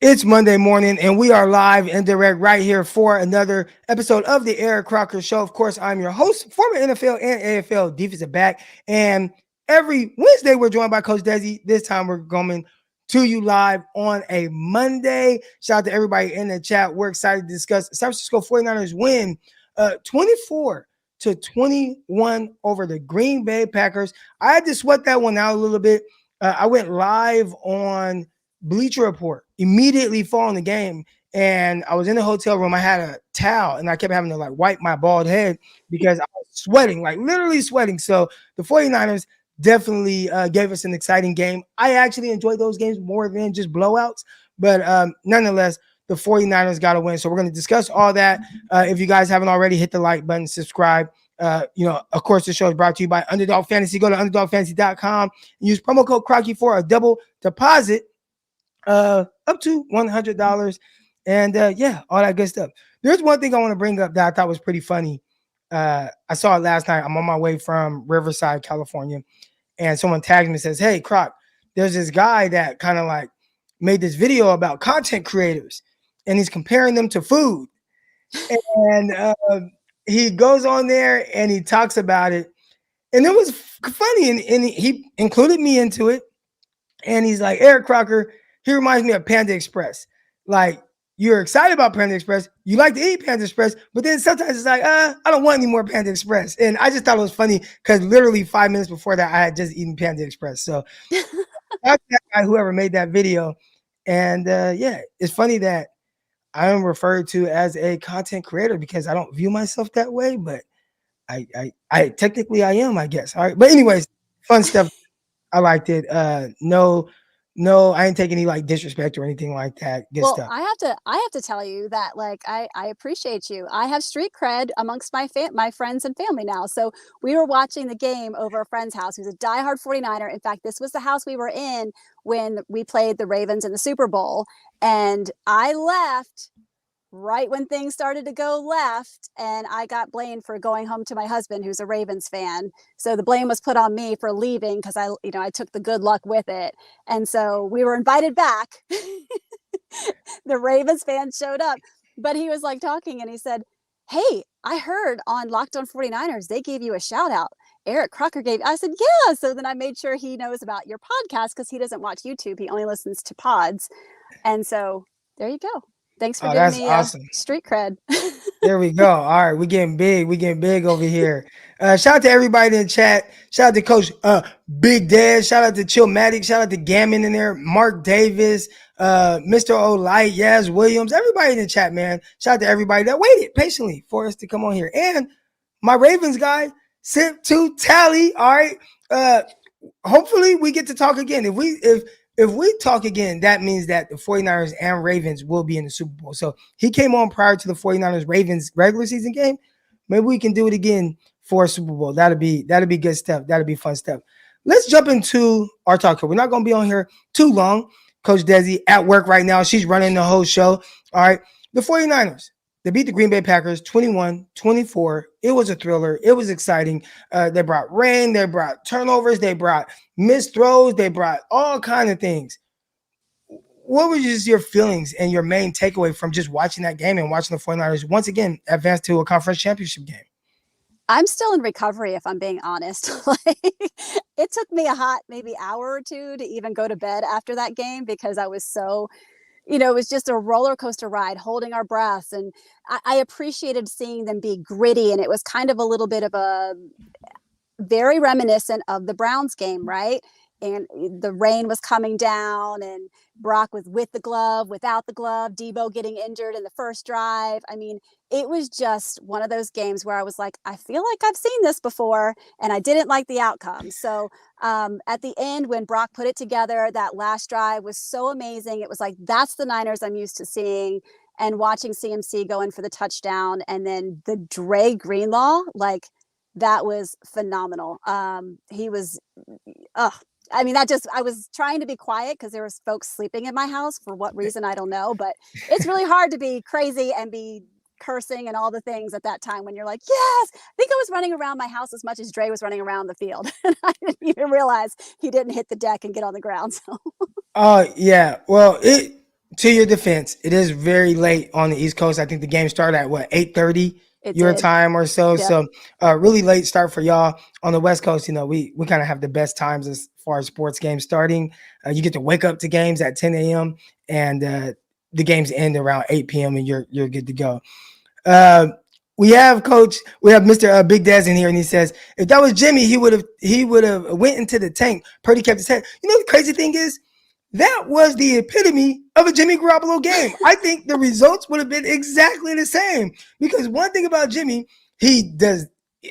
It's Monday morning, and we are live and direct right here for another episode of the Eric Crocker Show. Of course, I'm your host, former NFL and AFL defensive back. And every Wednesday, we're joined by Coach Dezi. This time, we're coming to you live on a Monday. Shout out to everybody in the chat. We're excited to discuss San Francisco 49ers win 24-21 over the Green Bay Packers. I had to sweat that one out a little bit. I went live on Bleacher Report immediately following the game, and I was in the hotel room. I had a towel, and I kept having to like wipe my bald head because I was sweating, like literally sweating. So the 49ers definitely gave us an exciting game. I actually enjoyed those games more than just blowouts, but nonetheless, the 49ers got to win. So we're going to discuss all that. If you guys haven't already, hit the like button, subscribe. Of course, the show is brought to you by Underdog Fantasy. Go to underdogfantasy.com and use promo code Crocky for a double deposit up to $100. And all that good stuff. There's one thing I want to bring up that I thought was pretty funny. I saw it last night. I'm on my way from Riverside, California, and someone tagged me and says, "Hey, Croc, there's this guy that kind of like made this video about content creators, and he's comparing them to food." And he goes on there and he talks about it, and it was funny, and he included me into it. And he's like, "Eric Crocker, he reminds me of Panda Express. Like, you're excited about Panda Express. You like to eat Panda Express, but then sometimes it's like, I don't want any more Panda Express." And I just thought it was funny because literally 5 minutes before that, I had just eaten Panda Express. So that's that guy, whoever made that video. And it's funny that I am referred to as a content creator because I don't view myself that way, but I technically I am, I guess. All right. But anyways, fun stuff. I liked it. No, I didn't take any like disrespect or anything like that. Good Well, stuff. I have to tell you that like I appreciate you. I have street cred amongst my friends and family now. So we were watching the game over a friend's house who's a diehard 49er. In fact, this was the house we were in when we played the Ravens in the Super Bowl. And I left right when things started to go left, and I got blamed for going home to my husband who's a Ravens fan. So the blame was put on me for leaving because I took the good luck with it. And so we were invited back. The Ravens fan showed up, but he was like talking and he said, "Hey, I heard on Locked On 49ers, they gave you a shout out. Eric Crocker gave." I said, "Yeah." So then I made sure he knows about your podcast because he doesn't watch YouTube. He only listens to pods. And so there you go. Thanks for Oh, giving that's me awesome. street cred. There we go. All right, we getting big. We getting big over here. Shout out to everybody in the chat. Shout out to Coach Big Dad. Shout out to Chillmatic. Shout out to Gammon in there. Mark Davis. Mr. Olight. Yaz Williams. Everybody in the chat, man. Shout out to everybody that waited patiently for us to come on here. And my Ravens guy sent to Tally. All right. Hopefully we get to talk again. If we talk again, that means that the 49ers and Ravens will be in the Super Bowl. So he came on prior to the 49ers Ravens regular season game. Maybe we can do it again for a Super Bowl. That'll be good stuff. That'll be fun stuff. Let's jump into our talk. We're not going to be on here too long. Coach Dezi at work right now. She's running the whole show. All right. The 49ers, they beat the Green Bay Packers 21-24. It was a thriller. It was exciting. They brought rain. They brought turnovers. They brought missed throws. They brought all kind of things. What were just your feelings and your main takeaway from just watching that game and watching the 49ers once again advance to a conference championship game? I'm still in recovery, if I'm being honest. Like, it took me a hot maybe hour or two to even go to bed after that game because I was so, it was just a roller coaster ride, holding our breaths. And I appreciated seeing them be gritty. And it was kind of a little bit of a very reminiscent of the Browns game, right? And the rain was coming down and Brock was with the glove, without the glove, Deebo getting injured in the first drive. I mean, it was just one of those games where I was like, I feel like I've seen this before, and I didn't like the outcome. So at the end, when Brock put it together, that last drive was so amazing. It was like, that's the Niners I'm used to seeing. And watching CMC go in for the touchdown, and then the Dre Greenlaw, like, that was phenomenal. He was, I mean, I was trying to be quiet because there was folks sleeping in my house for what reason, I don't know, but it's really hard to be crazy and be cursing and all the things at that time when you're like, yes, I think I was running around my house as much as Dre was running around the field. And I didn't even realize he didn't hit the deck and get on the ground. So, Yeah. Well, To your defense, it is very late on the East Coast. I think the game started at what, 8:30 It your did. time or so. Yep. So really late start for y'all on the West Coast. We kind of have the best times as far as sports games starting. You get to wake up to games at 10 a.m. and the games end around 8 p.m. and you're good to go. Uh, we have Mr. Big Dez in here, and he says if that was Jimmy, he would have went into the tank. Purdy kept his head. The crazy thing is that was the epitome of a Jimmy Garoppolo game. I think the results would have been exactly the same because one thing about Jimmy, he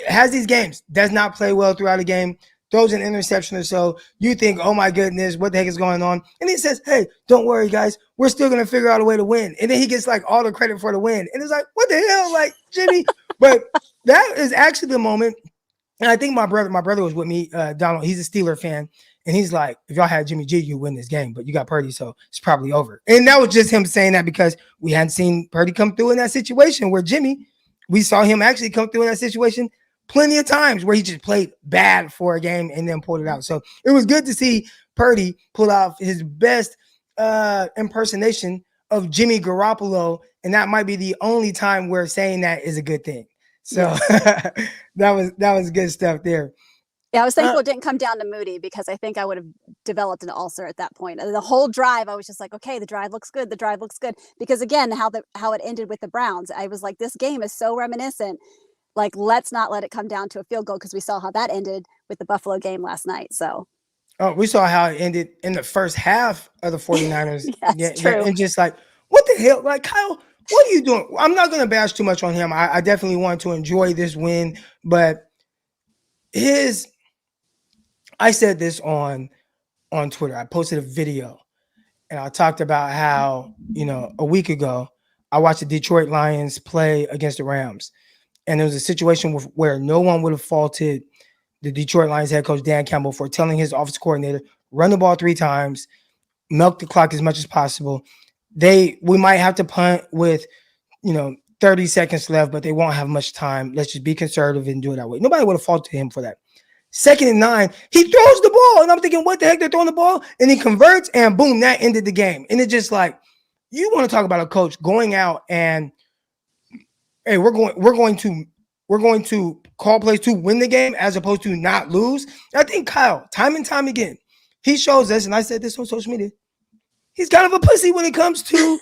has these games, does not play well throughout a game, throws an interception or so. You think, oh my goodness, what the heck is going on? And he says, hey, don't worry, guys. We're still going to figure out a way to win. And then he gets like all the credit for the win. And it's like, what the hell? Like, Jimmy. But that is actually the moment. And I think my brother was with me, Donald. He's a Steeler fan. And he's like, if y'all had Jimmy G, you win this game, but you got Purdy, so it's probably over. And that was just him saying that because we hadn't seen Purdy come through in that situation where we saw him actually come through in that situation plenty of times where he just played bad for a game and then pulled it out. So it was good to see Purdy pull off his best impersonation of Jimmy Garoppolo, and that might be the only time where saying that is a good thing. So that was good stuff there. Yeah, I was thankful it didn't come down to Moody because I think I would have developed an ulcer at that point. And the whole drive, I was just like, okay, the drive looks good. The drive looks good. Because again, how it ended with the Browns, I was like, this game is so reminiscent. Like, let's not let it come down to a field goal because we saw how that ended with the Buffalo game last night. So we saw how it ended in the first half of the 49ers. Yes, true. And just like, what the hell? Like, Kyle, what are you doing? I'm not going to bash too much on him. I definitely want to enjoy this win, but I said this on Twitter. I posted a video and I talked about how, a week ago, I watched the Detroit Lions play against the Rams. And there was a situation where no one would have faulted the Detroit Lions head coach, Dan Campbell, for telling his offensive coordinator, run the ball 3 times, milk the clock as much as possible. We might have to punt with, 30 seconds left, but they won't have much time. Let's just be conservative and do it that way. Nobody would have faulted him for that. 2nd and 9, he throws the ball. And I'm thinking, what the heck? They're throwing the ball. And he converts and boom, that ended the game. And it's just like, you want to talk about a coach going out and, hey, we're going to call plays to win the game as opposed to not lose. I think Kyle, time and time again, he shows us, and I said this on social media, he's kind of a pussy when it comes to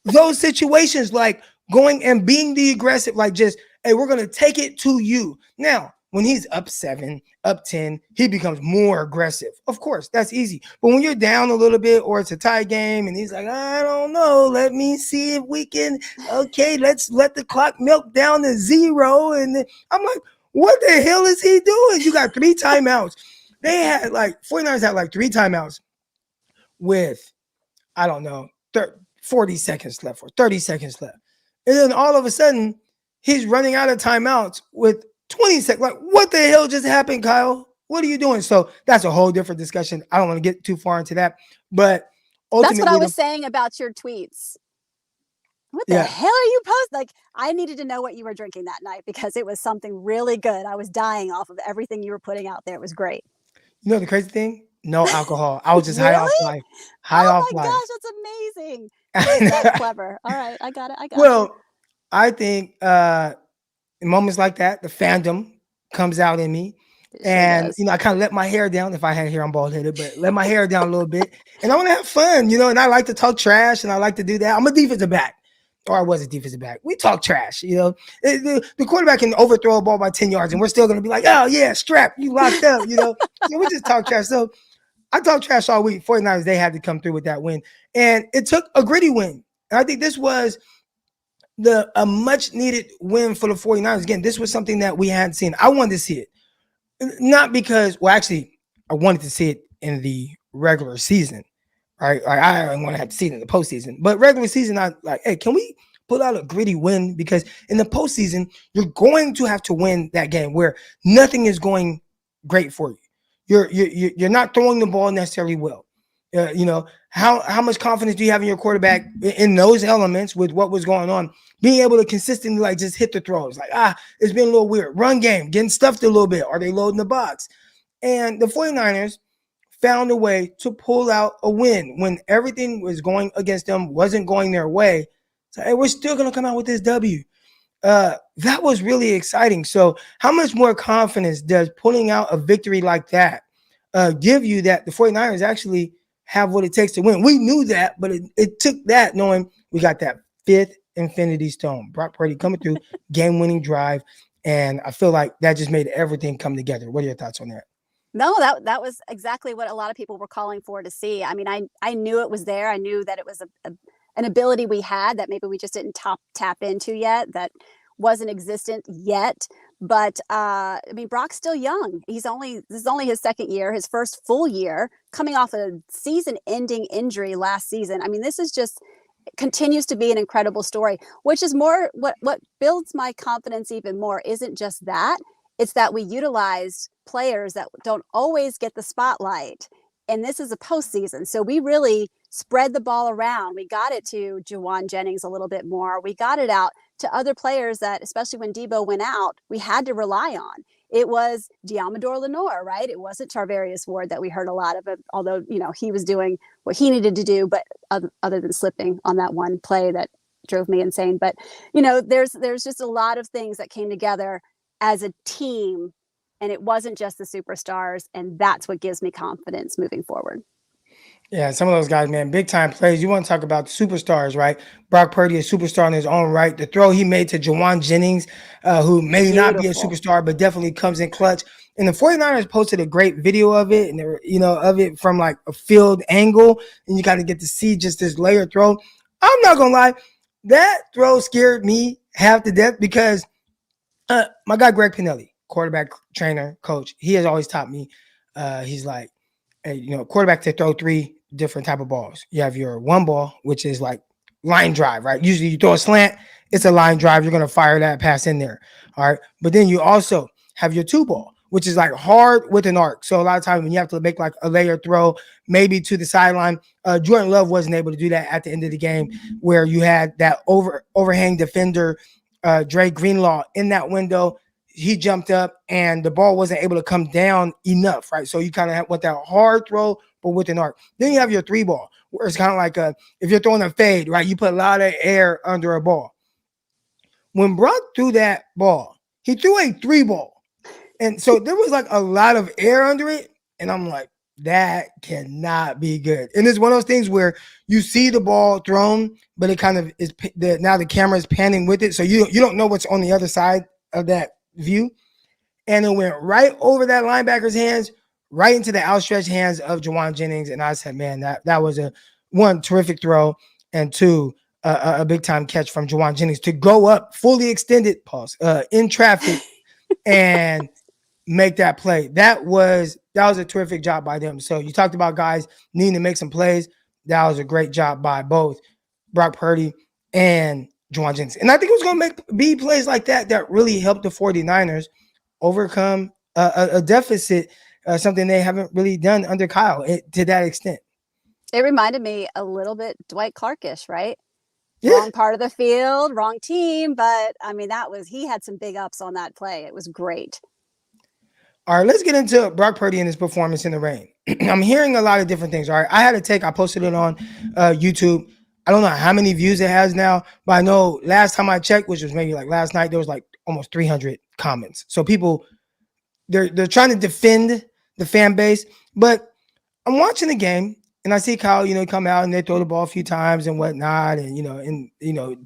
those situations, like going and being the aggressive, like just, hey, we're going to take it to you. Now, when he's up 7, up 10, he becomes more aggressive. Of course, that's easy. But when you're down a little bit or it's a tie game and he's like, I don't know, let me see if we can, okay, let's let the clock melt down to 0. And I'm like, what the hell is he doing? You got 3 timeouts. 49ers had 3 timeouts with, I don't know, 40 seconds left or 30 seconds left. And then all of a sudden, he's running out of timeouts with 20 seconds. Like, what the hell just happened, Kyle? What are you doing? So that's a whole different discussion. I don't want to get too far into that. But ultimately, that's what I was saying about your tweets. What the hell are you posting? Like, I needed to know what you were drinking that night because it was something really good. I was dying off of everything you were putting out there. It was great. You know the crazy thing? No alcohol. I was just really? high off life. High off life. Oh my gosh, that's amazing. That's clever. All right, I got it. Well, I think in moments like that, the fandom comes out in me. And, I kind of let my hair down. If I had hair, I'm bald headed, but let my hair down a little bit. And I want to have fun, and I like to talk trash and I like to do that. I'm a defensive back, or I was a defensive back. We talk trash, The quarterback can overthrow a ball by 10 yards and we're still going to be like, oh, yeah, strap, you locked up, we just talk trash. So I talk trash all week. 49ers, they had to come through with that win. And it took a gritty win. And I think this was a much needed win for the 49ers. Again, this was something that we hadn't seen. I wanted to see it. Not because, I wanted to see it in the regular season, right? Like, I don't want to have to see it in the postseason. But regular season, I like, hey, can we pull out a gritty win? Because in the postseason, you're going to have to win that game where nothing is going great for you. You're not throwing the ball necessarily well. How much confidence do you have in your quarterback in those elements with what was going on? Being able to consistently just hit the throws. Like, it's been a little weird. Run game, getting stuffed a little bit. Are they loading the box? And the 49ers found a way to pull out a win when everything was going against them, wasn't going their way. So, hey, we're still going to come out with this W. That was really exciting. So how much more confidence does pulling out a victory like that give you that the 49ers actually have what it takes to win? We knew that, but it took that knowing we got that fifth infinity stone. Brock Purdy coming through, game-winning drive, and I feel like that just made everything come together. What are your thoughts on that? No, that was exactly what a lot of people were calling for to see. I mean, I knew it was there. I knew that it was an ability we had that maybe we just didn't tap into yet, that wasn't existent yet. But I mean, Brock's still young. This is only his second year, his first full year, coming off a season-ending injury last season. I mean, this is just continues to be an incredible story, which is more what builds my confidence even more isn't just that, it's that we utilized players that don't always get the spotlight, and this is a postseason, so we really spread the ball around. We got it to Juwan Jennings a little bit more. We got it out to other players that, especially when Deebo went out, we had to rely on. It was Diamador Lenore, right? It wasn't Charvarius Ward that we heard a lot of it, although, he was doing what he needed to do, but other than slipping on that one play that drove me insane. But, there's just a lot of things that came together as a team, and it wasn't just the superstars, and that's what gives me confidence moving forward. Yeah, some of those guys, man, big time plays. You want to talk about superstars, right? Brock Purdy, a superstar in his own right. The throw he made to Juwan Jennings, who may not be a superstar, but definitely comes in clutch. And the 49ers posted a great video of it, and of it from like a field angle, and you kind of get to see just this layer throw. I'm not gonna lie, that throw scared me half to death because my guy Greg Pinelli, quarterback trainer, coach, he has always taught me. He's like, hey, quarterback to throw three different type of balls. You have your one ball, which is like line drive, right? Usually you throw a slant, it's a line drive. You're going to fire that pass in there. All right. But then you also have your two ball, which is like hard with an arc. So a lot of times when you have to make like a layer throw, maybe to the sideline, Jordan Love wasn't able to do that at the end of the game where you had that overhang defender, Dre Greenlaw in that window. He jumped up and the ball wasn't able to come down enough, right? So you kind of want that hard throw, but with an arc. Then you have your three ball, where it's kind of like if you're throwing a fade, right? You put a lot of air under a ball. When Brock threw that ball, he threw a three ball. And so there was like a lot of air under it. And I'm like, that cannot be good. And it's one of those things where you see the ball thrown, but it kind of is now the camera is panning with it. So you don't know what's on the other side of that view, and it went right over that linebacker's hands, right into the outstretched hands of Juwan Jennings. And I said, man, that was a one terrific throw, and two, a big time catch from Juwan Jennings to go up fully extended in traffic and make that play. That was a terrific job by them. So you talked about guys needing to make some plays. That was a great job by both Brock Purdy and Juwan Jennings. And I think it was going to be plays like that really helped the 49ers overcome a deficit, something they haven't really done under Kyle to that extent. It reminded me a little bit Dwight Clark-ish, right? Yeah. Wrong part of the field, wrong team. But I mean, he had some big ups on that play. It was great. All right, let's get into Brock Purdy and his performance in the rain. I'm hearing a lot of different things. All right, I had a take. I posted it on YouTube. I don't know how many views it has now, but I know last time I checked, which was maybe like last night, there was like almost 300 comments. So people, they're trying to defend the fan base. But I'm watching the game and I see Kyle, come out and they throw the ball a few times and whatnot, and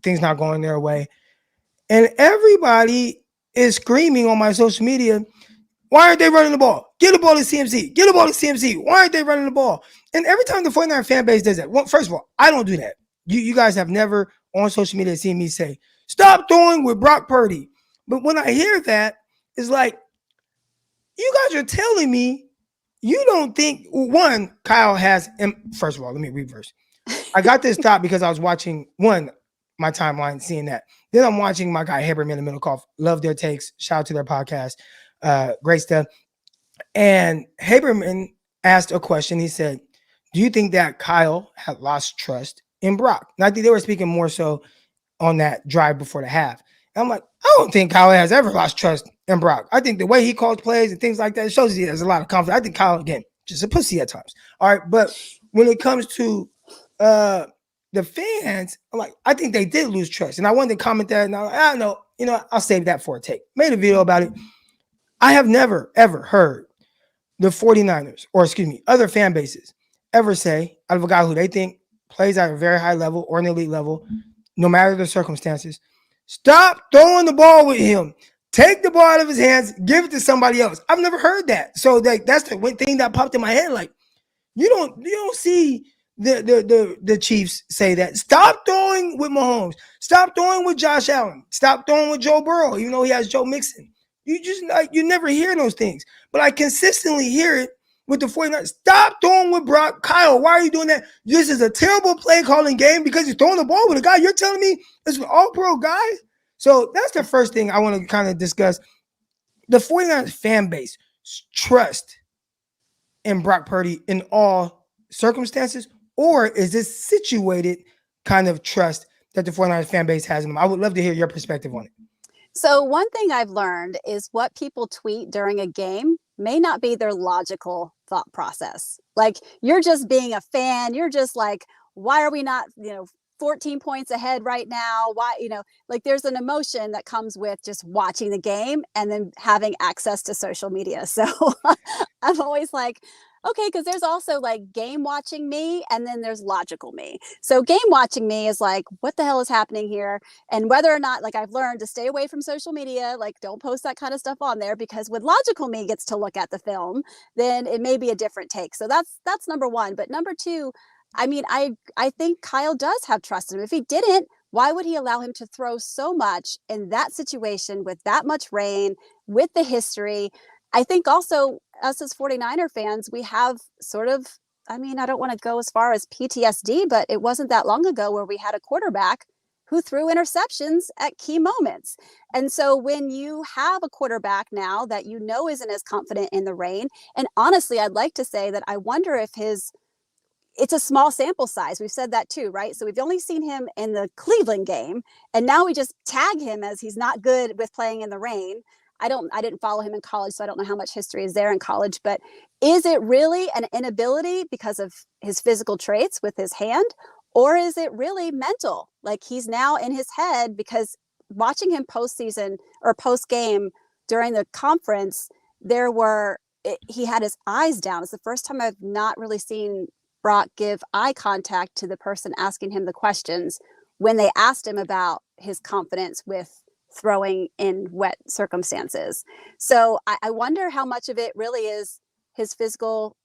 things not going their way. And everybody is screaming on my social media, why aren't they running the ball? Get the ball to CMC. Get the ball to CMC. Why aren't they running the ball? And every time the 49er fan base does that, well, first of all, I don't do that. You guys have never on social media seen me say, stop throwing with Brock Purdy. But when I hear that, it's like, you guys are telling me you don't think, one, Kyle has, first of all, let me reverse. I got this thought because I was watching, my timeline, seeing that. Then I'm watching my guy Haberman and Middlecoff. Love their takes. Shout out to their podcast. Great stuff. And Haberman asked a question. He said, do you think that Kyle had lost trust in Brock? And I think they were speaking more so on that drive before the half. And I'm like, I don't think Kyle has ever lost trust in Brock. I think the way he calls plays and things like that shows he has a lot of confidence. I think Kyle, again, just a pussy at times. All right, but when it comes to the fans, I think they did lose trust. And I wanted to comment that, and I know, I'll save that for a take. Made a video about it. I have never, ever heard the 49ers, or excuse me, other fan bases ever say out of a guy who they think plays at a very high level or an elite level, no matter the circumstances, stop throwing the ball with him. Take the ball out of his hands, give it to somebody else. I've never heard that. So that's the one thing that popped in my head. Like, you don't see the Chiefs say that. Stop throwing with Mahomes. Stop throwing with Josh Allen. Stop throwing with Joe Burrow, even though he has Joe Mixon. You never hear those things. But I consistently hear it with the 49ers. Stop throwing with Brock. Kyle, why are you doing that? This is a terrible play calling game because you're throwing the ball with a guy. You're telling me it's an all-pro guy? So that's the first thing I want to kind of discuss. The 49ers fan base trust in Brock Purdy in all circumstances, or is this situated kind of trust that the 49ers fan base has in them? I would love to hear your perspective on it. So one thing I've learned is what people tweet during a game may not be their logical thought process. Like, you're just being a fan. You're just like, why are we not, 14 points ahead right now? Why, like, there's an emotion that comes with just watching the game and then having access to social media. So I'm always like, okay, because there's also like game watching me and then there's logical me. So game watching me is like, what the hell is happening here? And whether or not, like, I've learned to stay away from social media, like, don't post that kind of stuff on there, because when logical me gets to look at the film, then it may be a different take. So that's number one. But number two, I mean, I think Kyle does have trust in him. If he didn't, why would he allow him to throw so much in that situation with that much rain, with the history? I think also us as 49er fans, we have sort of, I mean, I don't want to go as far as PTSD, but it wasn't that long ago where we had a quarterback who threw interceptions at key moments. And so when you have a quarterback now that isn't as confident in the rain, and honestly, I'd like to say that I wonder if it's a small sample size. We've said that too, right? So we've only seen him in the Cleveland game, and now we just tag him as he's not good with playing in the rain. I didn't follow him in college, so I don't know how much history is there in college, but is it really an inability because of his physical traits with his hand, or is it really mental? Like, he's now in his head, because watching him postseason or post game during the conference, he had his eyes down. It's the first time I've not really seen Brock give eye contact to the person asking him the questions when they asked him about his confidence with throwing in wet circumstances. So I wonder how much of it really is his physical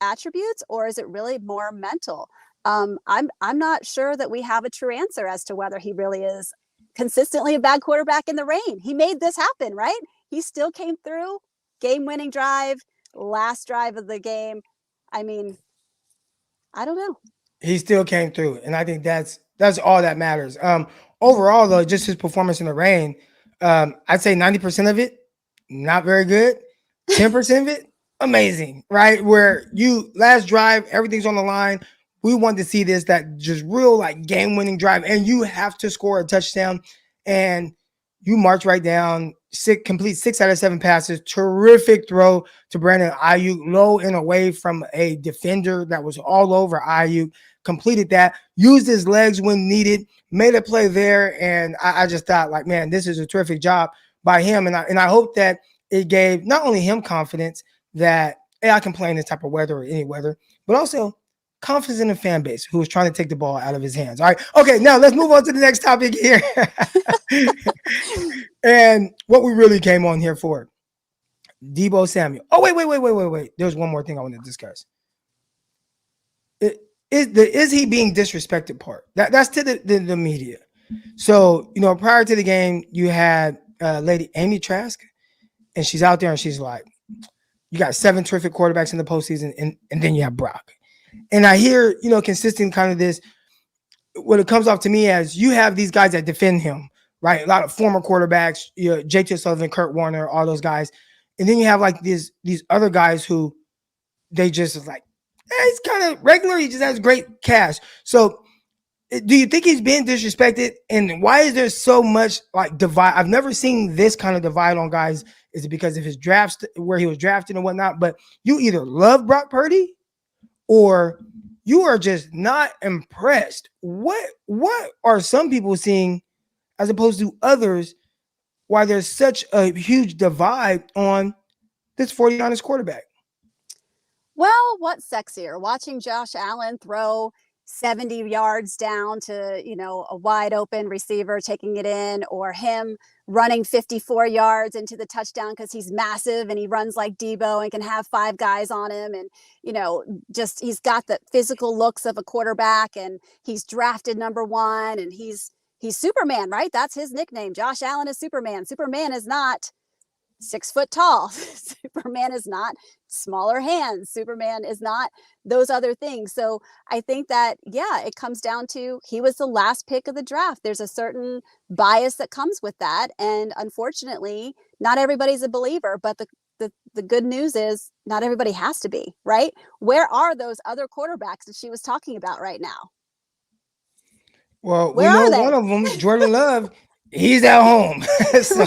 attributes, or is it really more mental? I'm not sure that we have a true answer as to whether he really is consistently a bad quarterback in the rain. He made this happen, right? He still came through, game-winning drive, last drive of the game. I mean, I don't know. He still came through, and I think that's all that matters. Overall, though, just his performance in the rain, I'd say 90% of it, not very good. 10% of it, amazing, right? Where last drive, everything's on the line. We wanted to see that just real, like, game-winning drive, and you have to score a touchdown, and you march right down, complete 6 out of 7 passes, terrific throw to Brandon Ayuk, low and away from a defender that was all over Ayuk, completed that, used his legs when needed, made a play there, and I just thought, like, man, this is a terrific job by him, and I hope that it gave not only him confidence that, hey, I can play in this type of weather or any weather, but also confidence in the fan base who was trying to take the ball out of his hands. All right. Okay. Now let's move on to the next topic here. And what we really came on here for, Debo Samuel. Oh, wait. There's one more thing I want to discuss. Is he being disrespected part? That's to the media. So, prior to the game, you had lady Amy Trask, and she's out there and she's like, you got 7 terrific quarterbacks in the postseason, and then you have Brock. And I hear, consistent kind of this, what it comes off to me as, you have these guys that defend him, right? A lot of former quarterbacks, J.T. Sullivan, Kurt Warner, all those guys. And then you have like these other guys who they just like, he's kind of regular. He just has great cash. So Do you think he's being disrespected? And why is there so much like divide? I've never seen this kind of divide on guys. Is it because of his drafts, where he was drafted and whatnot? But you either love Brock Purdy or you are just not impressed. What are some people seeing as opposed to others? Why there's such a huge divide on this 49ers quarterback? Well, what's sexier? Watching Josh Allen throw 70 yards down to, a wide open receiver taking it in, or him running 54 yards into the touchdown because he's massive and he runs like Deebo and can have five guys on him. And, just he's got the physical looks of a quarterback, and he's drafted number one, and he's Superman, right? That's his nickname. Josh Allen is Superman. Superman is not 6 foot tall. Superman is not smaller hands. Superman is not those other things. So I think that, yeah, it comes down to he was the last pick of the draft. There's a certain bias that comes with that. And unfortunately, not everybody's a believer, but the good news is not everybody has to be, right? Where are those other quarterbacks that she was talking about right now? Well, we Where know are one they? of them, Jordan Love, he's at home. So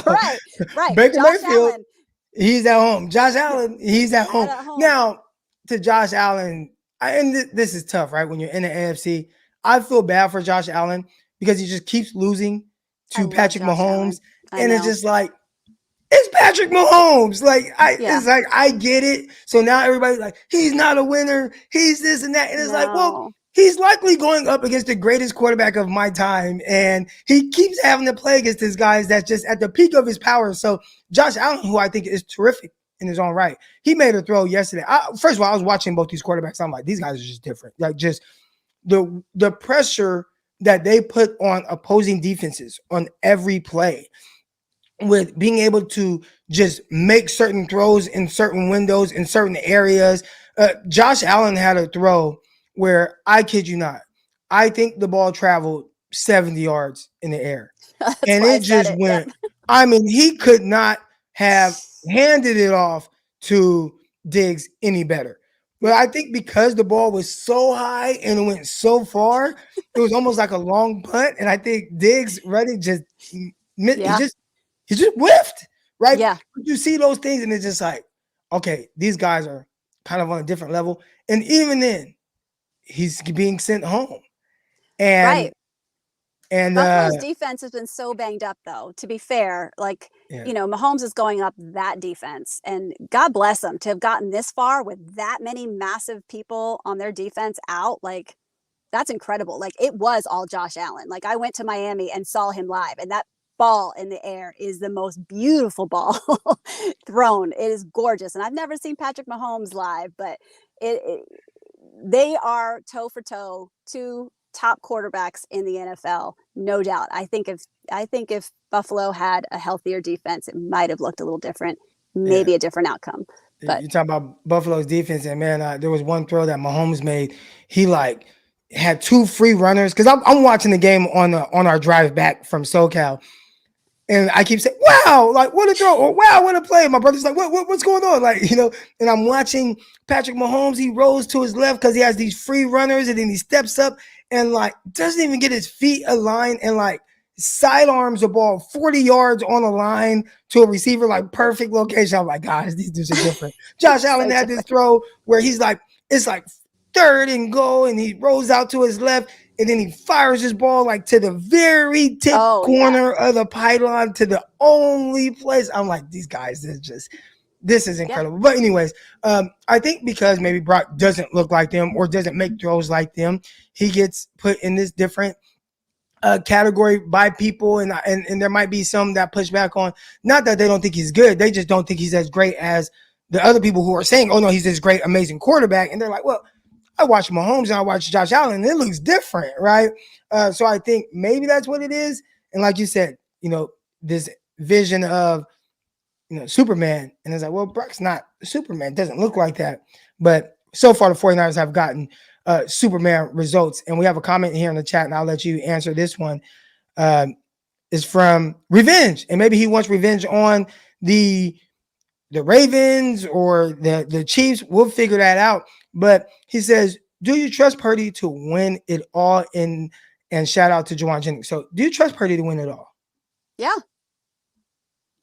Right. Baker Josh Mayfield, Allen he's at home. Josh Allen, he's at home. at home. Now, to Josh Allen, this is tough, right? When you're in the NFC, I feel bad for Josh Allen because he just keeps losing I to love Patrick Josh Allen. Mahomes. I And it's know. just like, it's Patrick Mahomes. Yeah. It's like, I get it. So now everybody's like, he's not a winner. He's this and that. And it's like, well, No. he's likely going up against the greatest quarterback of my time. And he keeps having to play against these guys that's just at the peak of his power. So Josh Allen, who I think is terrific in his own right, he made a throw yesterday. First of all, I was watching both these quarterbacks. I'm like, these guys are just different. Like, just the pressure that they put on opposing defenses on every play, with being able to just make certain throws in certain windows in certain areas. Josh Allen had a throw where, I kid you not, I think the ball traveled 70 yards in the air. That's And why I it said just it. Yep. went, I mean, he could not have handed it off to Diggs any better. But Yep. I think because the ball was so high and it went so far, it was almost like a long punt. And I think Diggs running he Yeah. just he just whiffed, right? Yeah. You see those things, and it's just like, okay, these guys are kind of on a different level. And even then, he's being sent home. And Right. and Buffalo's defense has been so banged up, though, to be fair. Like, yeah, Mahomes is going up that defense, and God bless them to have gotten this far with that many massive people on their defense out. Like, that's incredible. Like, it was all Josh Allen. Like, I went to Miami and saw him live, and that ball in the air is the most beautiful ball thrown. It is gorgeous. And I've never seen Patrick Mahomes live, but it they are toe for toe, two top quarterbacks in the NFL, no doubt. I think if Buffalo had a healthier defense, it might have looked a little different, yeah. maybe a different outcome. But You talk about Buffalo's defense, and man, there was one throw that Mahomes made. He had two free runners, because I'm watching the game on our drive back from SoCal. And I keep saying, wow, like, what a throw, or wow, what a play. My brother's like, what's going on? Like, and I'm watching Patrick Mahomes. He rolls to his left because he has these free runners, and then he steps up and doesn't even get his feet aligned, and sidearms the ball 40 yards on a line to a receiver, perfect location. I'm like, guys, these dudes are different. Josh Allen had this throw where it's like third and goal, and he rolls out to his left, and then he fires his ball to the very tip corner of the pylon, to the only place. I'm like, these guys, this is incredible. Yeah. But anyways, I think because maybe Brock doesn't look like them or doesn't make throws like them, he gets put in this different category by people, and there might be some that push back on, not that they don't think he's good, they just don't think he's as great as the other people who are saying, oh no, he's this great, amazing quarterback. And they're like, well, I watch Mahomes and I watch Josh Allen, and it looks different, right? So I think maybe that's what it is. And like you said, this vision of Superman, and it's like, well, Brock's not Superman, doesn't look like that. But so far the 49ers have gotten Superman results. And we have a comment here in the chat, and I'll let you answer this one. Is from Revenge, and maybe he wants revenge on the Ravens or the Chiefs. We'll figure that out. But he says, do you trust Purdy to win it all in and shout out to Juwan Jennings. So do you trust Purdy to win it all? Yeah.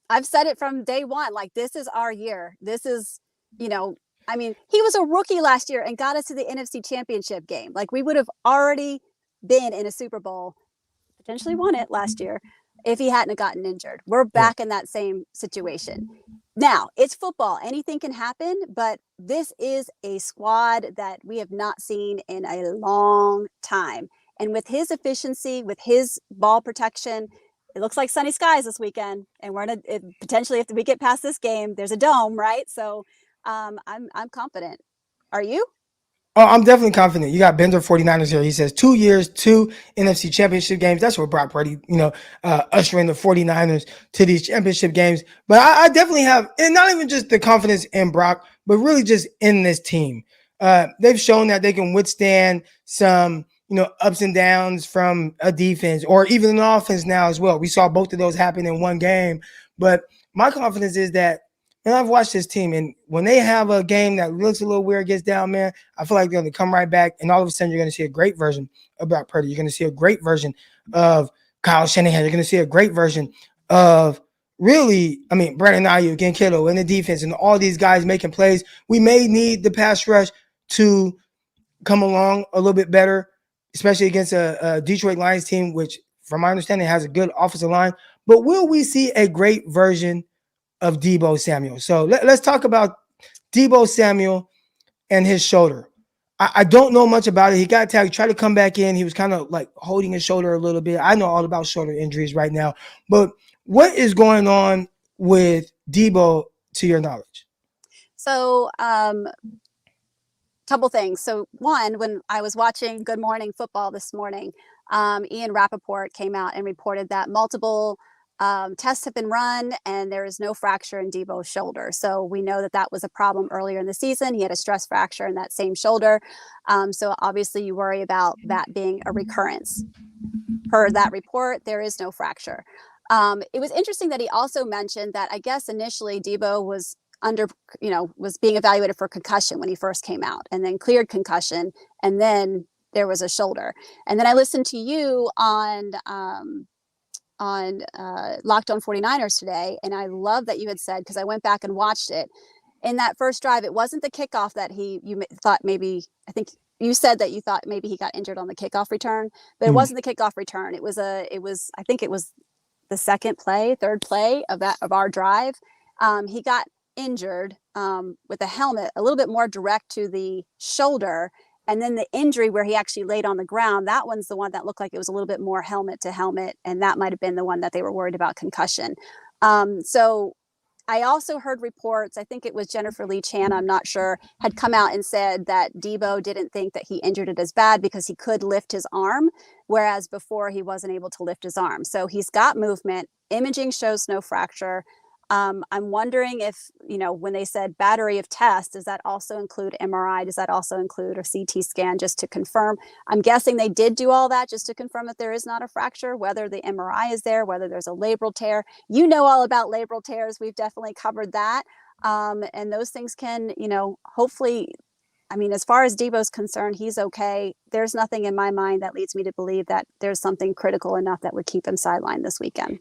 I've said it from day one. Like, this is our year. This is, you know, I mean, he was a rookie last year and got us to the NFC Championship game. Like, we would have already been in a Super Bowl, potentially won it last year, if he hadn't gotten injured. We're back in that same situation. Now, it's football. Anything can happen, but this is a squad that we have not seen in a long time. And with his efficiency, with his ball protection, it looks like sunny skies this weekend. And we're gonna potentially, if we get past this game, there's a dome, right? So I'm confident. Are you? Oh, I'm definitely confident. You got Bender 49ers here. He says 2 years, 2 NFC championship games. That's what Brock Purdy, ushering the 49ers to these championship games. But I definitely have, and not even just the confidence in Brock, but really just in this team. They've shown that they can withstand some, ups and downs from a defense or even an offense now as well. We saw both of those happen in one game. But my confidence is that, and I've watched this team, and when they have a game that looks a little weird, gets down, man, I feel like they're going to come right back, and all of a sudden you're going to see a great version of Brock Purdy. You're going to see a great version of Kyle Shanahan. You're going to see a great version of Brandon Ayuk and Kittle and the defense and all these guys making plays. We may need the pass rush to come along a little bit better, especially against a Detroit Lions team, which, from my understanding, has a good offensive line. But will we see a great version of Debo Samuel? So let's talk about Debo Samuel and his shoulder. I don't know much about it. He got tagged, tried to come back in. He was kind of like holding his shoulder a little bit. I know all about shoulder injuries right now. But what is going on with Debo, to your knowledge? So, couple things. So one, when I was watching Good Morning Football this morning, Ian Rappaport came out and reported that multiple tests have been run and there is no fracture in Deebo's shoulder. So we know that that was a problem earlier in the season. He had a stress fracture in that same shoulder. So obviously you worry about that being a recurrence. Per that report, there is no fracture. It was interesting that he also mentioned that I guess initially Deebo was was being evaluated for concussion when he first came out, and then cleared concussion, and then there was a shoulder. And then I listened to you on Locked On 49ers today, and I love that you had said, because I went back and watched it, in that first drive, it wasn't the kickoff that you thought maybe, I think you said that you thought maybe he got injured on the kickoff return, but it wasn't the kickoff return. It was I think it was the third play of our drive. He got injured with a helmet a little bit more direct to the shoulder, and then the injury where he actually laid on the ground, that one's the one that looked like it was a little bit more helmet to helmet, and that might have been the one that they were worried about concussion. So I also heard reports, I think it was Jennifer Lee Chan, I'm not sure, had come out and said that Deebo didn't think that he injured it as bad because he could lift his arm, whereas before he wasn't able to lift his arm. So he's got movement. Imaging shows no fracture. I'm wondering if, when they said battery of tests, does that also include MRI? Does that also include a CT scan just to confirm? I'm guessing they did do all that just to confirm that there is not a fracture, whether the MRI is there, whether there's a labral tear. You know all about labral tears. We've definitely covered that. And those things can, hopefully, as far as Deebo's concerned, he's okay. There's nothing in my mind that leads me to believe that there's something critical enough that would keep him sidelined this weekend.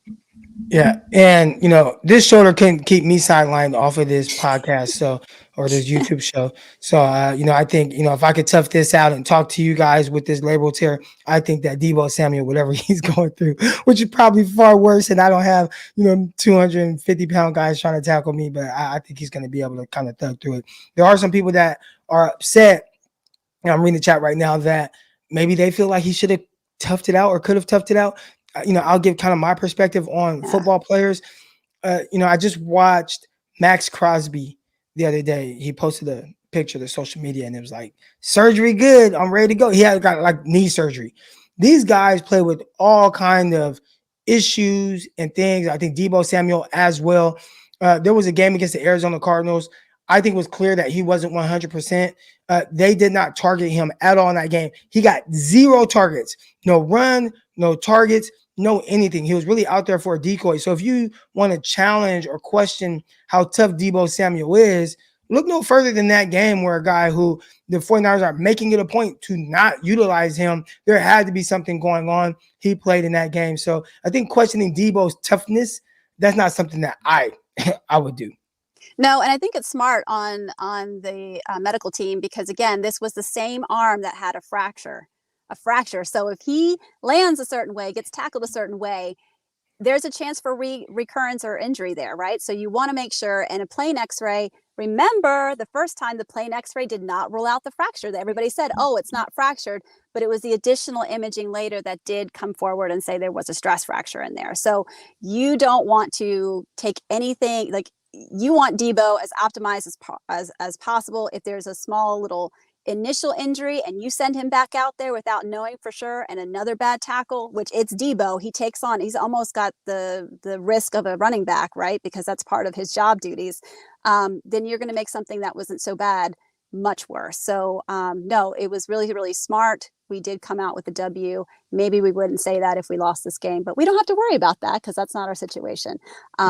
Yeah, and this shoulder can keep me sidelined off of this podcast, or this YouTube show. So, I think if I could tough this out and talk to you guys with this labral tear, I think that Debo Samuel, whatever he's going through, which is probably far worse, and I don't have 250-pound guys trying to tackle me, but I think he's going to be able to kind of thug through it. There are some people that are upset. I'm reading the chat right now that maybe they feel like he should have toughed it out or could have toughed it out. I'll give kind of my perspective on football players. I just watched Max Crosby the other day. He posted a picture to social media and it was like, surgery good. I'm ready to go. He had got like knee surgery. These guys play with all kind of issues and things. I think Debo Samuel as well. There was a game against the Arizona Cardinals. I think it was clear that he wasn't 100%. They did not target him at all in that game. He got 0 targets, no run, no targets, no anything. He was really out there for a decoy. So if you want to challenge or question how tough Debo Samuel is, Look no further than that game where a guy who the 49ers are making it a point to not utilize him. There had to be something going on. He played in that game. So I think questioning Deebo's toughness, that's not something that I would do. No, and I think it's smart on the medical team because again, this was the same arm that had a fracture, a fracture. So if he lands a certain way, gets tackled a certain way, there's a chance for recurrence or injury there, right? So you want to make sure. And a plain X-ray. Remember, the first time the plain X-ray did not rule out the fracture. That everybody said, "Oh, it's not fractured," but it was the additional imaging later that did come forward and say there was a stress fracture in there. So you don't want to take anything like you want Debo as optimized as possible. If there's a small little initial injury and you send him back out there without knowing for sure and another bad tackle, which it's Deebo, he takes on, he's almost got the risk of a running back, right? Because that's part of his job duties. Then you're going to make something that wasn't so bad much worse. So no, it was really, really smart. We did come out with a W. Maybe we wouldn't say that if we lost this game, but we don't have to worry about that because that's not our situation.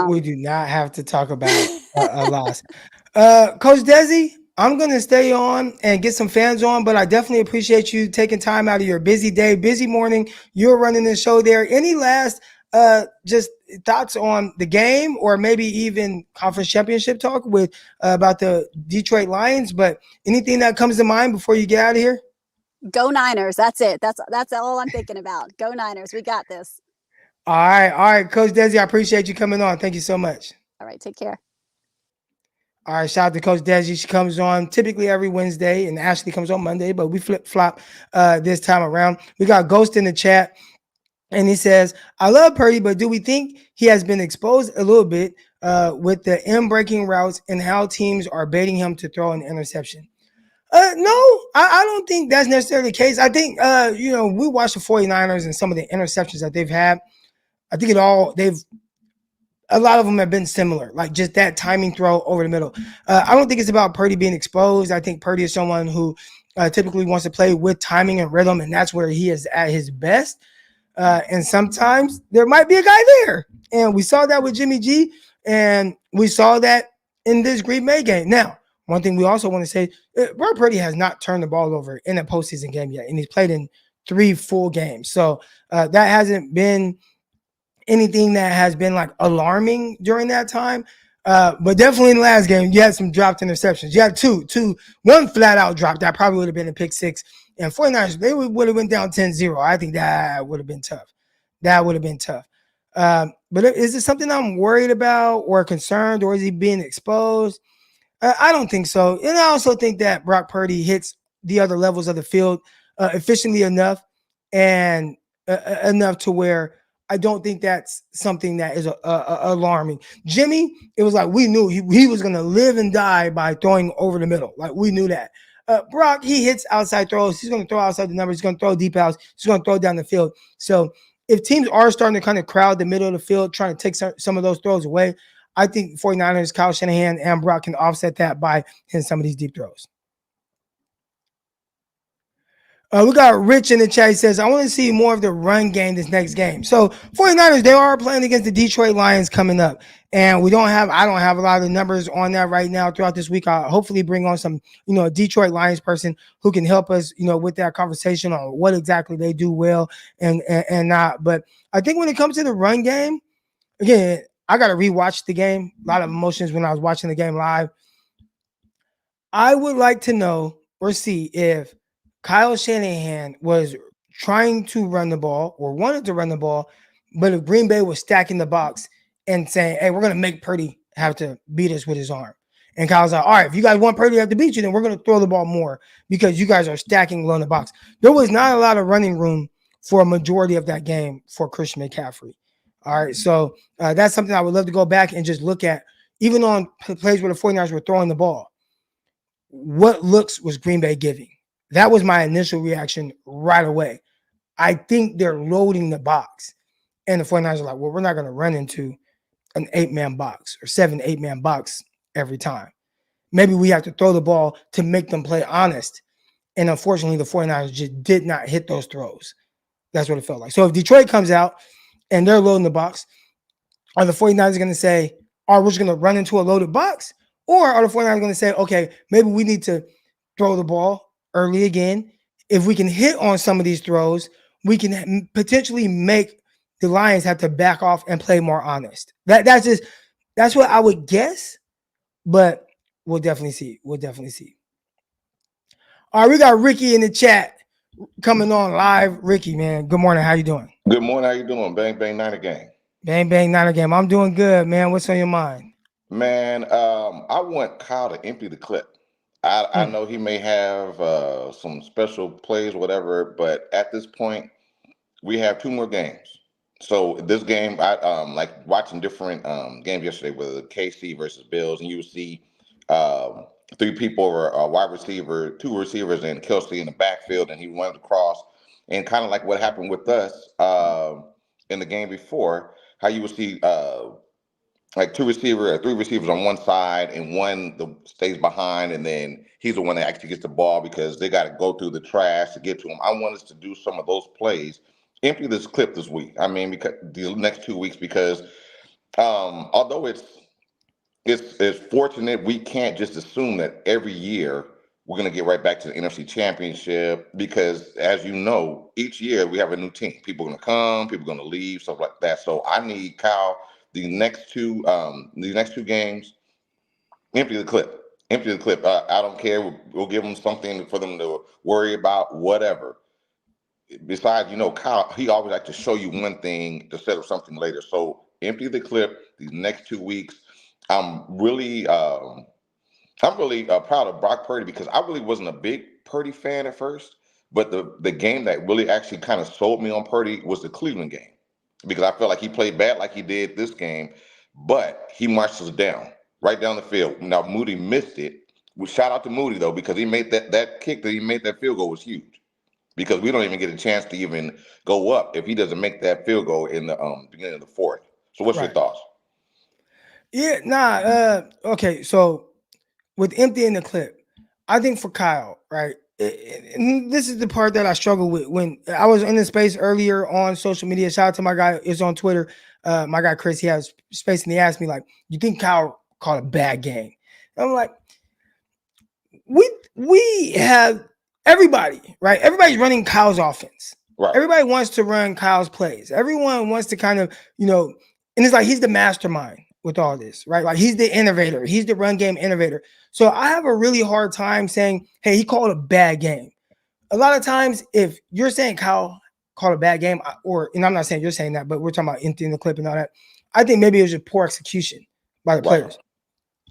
We do not have to talk about a loss. Coach Dezi, I'm going to stay on and get some fans on, but I definitely appreciate you taking time out of your busy day, busy morning. You're running the show there. Any last just thoughts on the game or maybe even conference championship talk with about the Detroit Lions? But anything that comes to mind before you get out of here? Go Niners. That's it. That's all I'm thinking about. Go Niners. We got this. All right, Coach Dezi, I appreciate you coming on. Thank you so much. All right, take care. All right, shout out to Coach Dezi. She comes on typically every Wednesday, and Ashley comes on Monday, but we flip flop this time around. We got Ghost in the chat, and he says, "I love Purdy, but do we think he has been exposed a little bit with the in-breaking routes and how teams are baiting him to throw an interception?" No, I don't think that's necessarily the case. I think, we watched the 49ers and some of the interceptions that they've had. I think a lot of them have been similar, like just that timing throw over the middle. I don't think it's about Purdy being exposed. I think Purdy is someone who typically wants to play with timing and rhythm, and that's where he is at his best. And sometimes there might be a guy there. And we saw that with Jimmy G, and we saw that in this Green Bay game. Now, one thing we also want to say, Brock Purdy has not turned the ball over in a postseason game yet, and he's played in 3 full games. So that hasn't been anything that has been like alarming during that time. But definitely in the last game, you had some dropped interceptions. You had one flat out drop that probably would have been a pick six. And 49ers, they would have went down 10-0. I think that would have been tough. But is it something I'm worried about or concerned, or is he being exposed? I don't think so. And I also think that Brock Purdy hits the other levels of the field efficiently enough and enough to where I don't think that's something that is alarming. Jimmy, it was like we knew he was going to live and die by throwing over the middle. Like we knew that. Brock, he hits outside throws. He's going to throw outside the numbers. He's going to throw deep outs. He's going to throw down the field. So if teams are starting to kind of crowd the middle of the field, trying to take some of those throws away, I think 49ers, Kyle Shanahan, and Brock can offset that by hitting some of these deep throws. We got Rich in the chat. He says, I want to see more of the run game this next game. So 49ers, they are playing against the Detroit Lions coming up. And I don't have a lot of the numbers on that right now throughout this week. I'll hopefully bring on some, Detroit Lions person who can help us, with that conversation on what exactly they do well and not. But I think when it comes to the run game, again, I got to rewatch the game. A lot of emotions when I was watching the game live. I would like to know or see if Kyle Shanahan was trying to run the ball or wanted to run the ball, but if Green Bay was stacking the box and saying, hey, we're going to make Purdy have to beat us with his arm. And Kyle's like, all right, if you guys want Purdy to have to beat you, then we're going to throw the ball more because you guys are stacking low in the box. There was not a lot of running room for a majority of that game for Christian McCaffrey. All right, so that's something I would love to go back and just look at, even on plays where the 49ers were throwing the ball. What looks was Green Bay giving? That was my initial reaction right away. I think they're loading the box. And the 49ers are like, well, we're not going to run into an 8-man box or 7-8-man box every time. Maybe we have to throw the ball to make them play honest. And unfortunately, the 49ers just did not hit those throws. That's what it felt like. So if Detroit comes out and they're loading the box, are the 49ers going to say, we're just going to run into a loaded box? Or are the 49ers going to say, okay, maybe we need to throw the ball early again? If we can hit on some of these throws, we can potentially make the Lions have to back off and play more honest. That's what I would guess, but we'll definitely see. We'll definitely see. All right, we got Ricky in the chat coming on live. Ricky, man, good morning. How you doing? Good morning. How you doing? Bang bang Niner gang. Bang bang, Niner game. I'm doing good, man. What's on your mind? Man, I want Kyle to empty the clip. I Mm. know he may have some special plays, whatever, but at this point, we have two more games. So this game, I like watching different games yesterday with KC versus Bills, and you would see um, three people or a wide receiver, two receivers, and Kelsey in the backfield, and he wanted to cross, and kind of like what happened with us in the game before, how you would see like three receivers on one side, and stays behind, and then he's the one that actually gets the ball because they got to go through the trash to get to him. I want us to do some of those plays. Empty this clip this week. I mean, because the next 2 weeks, because although it's fortunate, we can't just assume that every year we're going to get right back to the NFC Championship because, as you know, each year we have a new team. People are going to come, people are going to leave, stuff like that. So I need Kyle the next two games. Empty the clip. Empty the clip. I don't care. We'll give them something for them to worry about. Whatever. Besides, Kyle, he always like to show you one thing to set up something later. So empty the clip these next 2 weeks. I'm really I'm really proud of Brock Purdy because I really wasn't a big Purdy fan at first, but the game that really actually kind of sold me on Purdy was the Cleveland game because I felt like he played bad like he did this game, but he marched us down right down the field. Now Moody missed it. We shout out to Moody though because he made that kick that he made that field goal was huge because we don't even get a chance to even go up if he doesn't make that field goal in the beginning of the fourth. So what's your Right. thoughts? Yeah, nah. Okay, so with emptying the clip, I think for Kyle, right? And this is the part that I struggle with when I was in the space earlier on social media. Shout out to my guy, is on Twitter. My guy Chris, he has space, and he asked me like, "You think Kyle called a bad game?" And I'm like, we have everybody, right? Everybody's running Kyle's offense. Right. Everybody wants to run Kyle's plays. Everyone wants to kind of, and it's like he's the mastermind with all this, right? Like he's the innovator. He's the run game innovator. So I have a really hard time saying, hey, he called a bad game. A lot of times, if you're saying Kyle called a bad game, and I'm not saying you're saying that, but we're talking about emptying the clip and all that, I think maybe it was just poor execution by the players.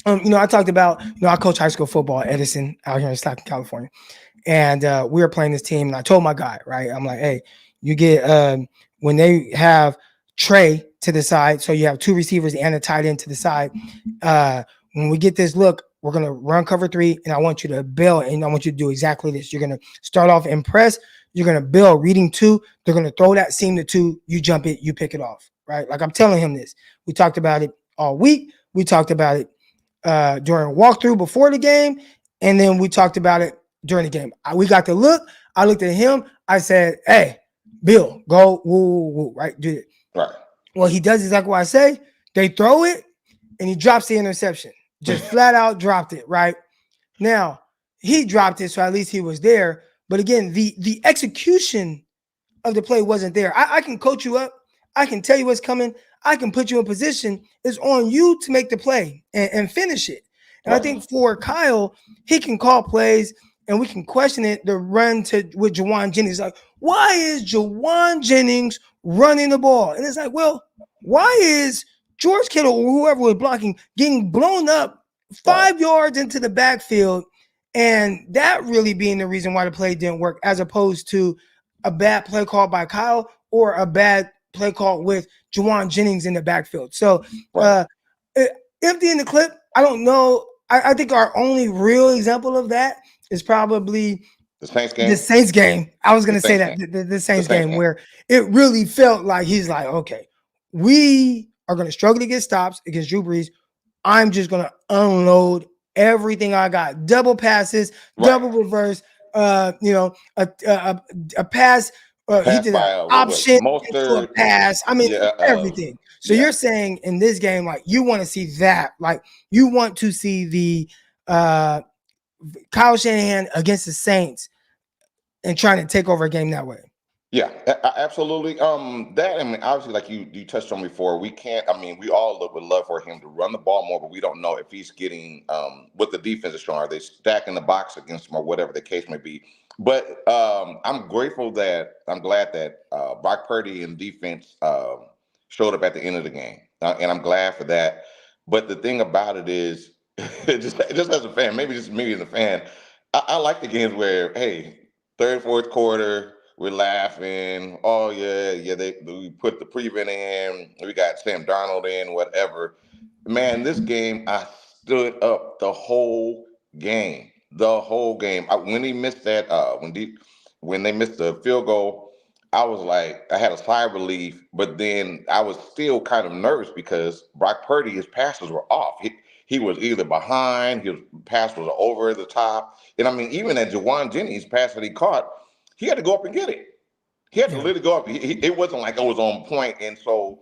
I talked about, I coach high school football at Edison out here in Stockton, California. And we were playing this team, and I told my guy, right? I'm like, hey, you get when they have Trey to the side, so you have two receivers and a tight end to the side. When we get this look, we're gonna run cover three, and I want you to bail, and I want you to do exactly this. You're gonna start off and press. You're gonna bail, reading two. They're gonna throw that seam to two. You jump it, you pick it off, right? Like I'm telling him this. We talked about it all week. We talked about it during a walkthrough before the game, and then we talked about it during the game. We got the look. I looked at him. I said, hey, Bill, go woo, woo, right? Do it. Right. Well, he does exactly what I say. They throw it, and he drops the interception. Just flat out dropped it, right? Now, he dropped it, so at least he was there. But again, the execution of the play wasn't there. I can coach you up. I can tell you what's coming. I can put you in position. It's on you to make the play and finish it. And right. I think for Kyle, he can call plays, and we can question it, the run with Juwan Jennings. Like, why is Juwan Jennings running the ball? And it's like, well, why is George Kittle or whoever was blocking getting blown up 5 yards into the backfield, and that really being the reason why the play didn't work, as opposed to a bad play call by Kyle or a bad play call with Juwan Jennings in the backfield. So emptying the clip, I don't know. I think our only real example of that is probably the Saints game. The Saints game. I was going to say that the Saints game where it really felt like he's like, okay, we are going to struggle to get stops against Drew Brees. I'm just going to unload everything I got. Double passes, double reverse, a pass. He did an option into a pass. I mean, everything. So you're saying in this game, like you want to see that, like you want to see the Kyle Shanahan against the Saints and trying to take over a game that way. Yeah, absolutely. That, I mean, obviously, like you touched on before, we can't. I mean, we all would love for him to run the ball more, but we don't know if he's getting what the defense is showing. Are they stacking the box against him, or whatever the case may be? But I'm glad that Brock Purdy and defense showed up at the end of the game, and I'm glad for that. But the thing about it is, just as a fan, maybe just me as a fan, I like the games where, hey, third, fourth quarter. We're laughing. Oh yeah. We put the prevent in. We got Sam Darnold in. Whatever. Man, this game I stood up the whole game. The whole game. When he missed that, when they missed the field goal, I was like, I had a sigh of relief, but then I was still kind of nervous because Brock Purdy, his passes were off. He was either behind, his pass was over the top, and I mean, even that Jawan Jennings pass that he caught, he had to go up and get it. He had to literally go up. It wasn't like it was on point. And so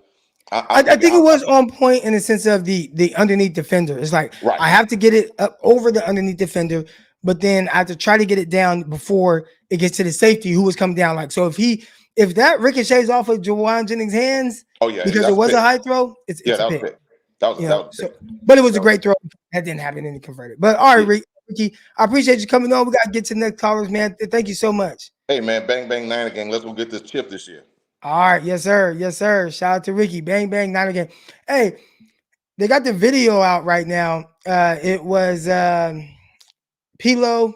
I think it was on point in the sense of the underneath defender. It's like I have to get it up over the underneath defender, but then I have to try to get it down before it gets to the safety who was coming down. Like, so if that ricochets off of Jawan Jennings' hands, because it was a high throw, it's a pick. That was so, but it was a great throw. That didn't happen and he converted. But all right, Ricky, I appreciate you coming on. We got to get to the next callers, man. Thank you so much. Hey, man, bang, bang, Niner gang. Let's go get this chip this year. All right. Yes, sir. Yes, sir. Shout out to Ricky. Bang, bang, Niner gang. Hey, they got the video out right now. It was Pilo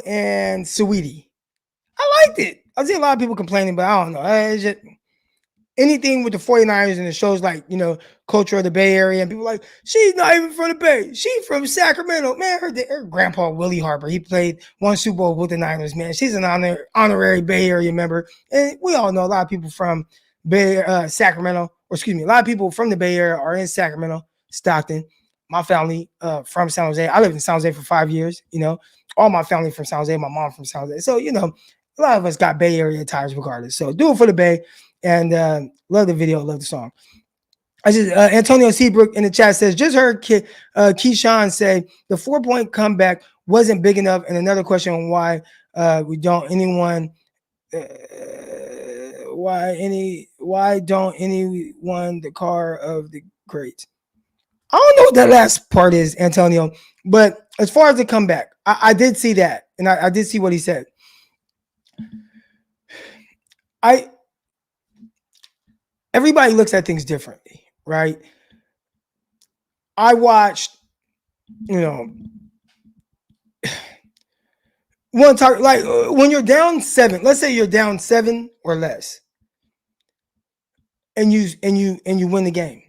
and Sweetie. I liked it. I see a lot of people complaining, but I don't know. It's just anything with the 49ers and it shows like, culture of the Bay Area. And people like, she's not even from the Bay. She's from Sacramento. Man, her grandpa, Willie Harper, he played one Super Bowl with the Niners, man. She's an honorary Bay Area member. And we all know a lot of people from Sacramento, or excuse me, a lot of people from the Bay Area are in Sacramento, Stockton. My family from San Jose. I lived in San Jose for 5 years, all my family from San Jose, my mom from San Jose. So, a lot of us got Bay Area ties regardless. So do it for the Bay. And love the video, love the song. I just Antonio Seabrook in the chat says, just heard Keyshawn say the 4-point comeback wasn't big enough. And another question on why don't anyone the car of the greats? I don't know what that last part is, Antonio. But as far as the comeback, I did see that, and I did see what he said. Everybody looks at things differently, right? I watched, one talk like when you're down 7. Let's say you're down 7 or less, and you win the game.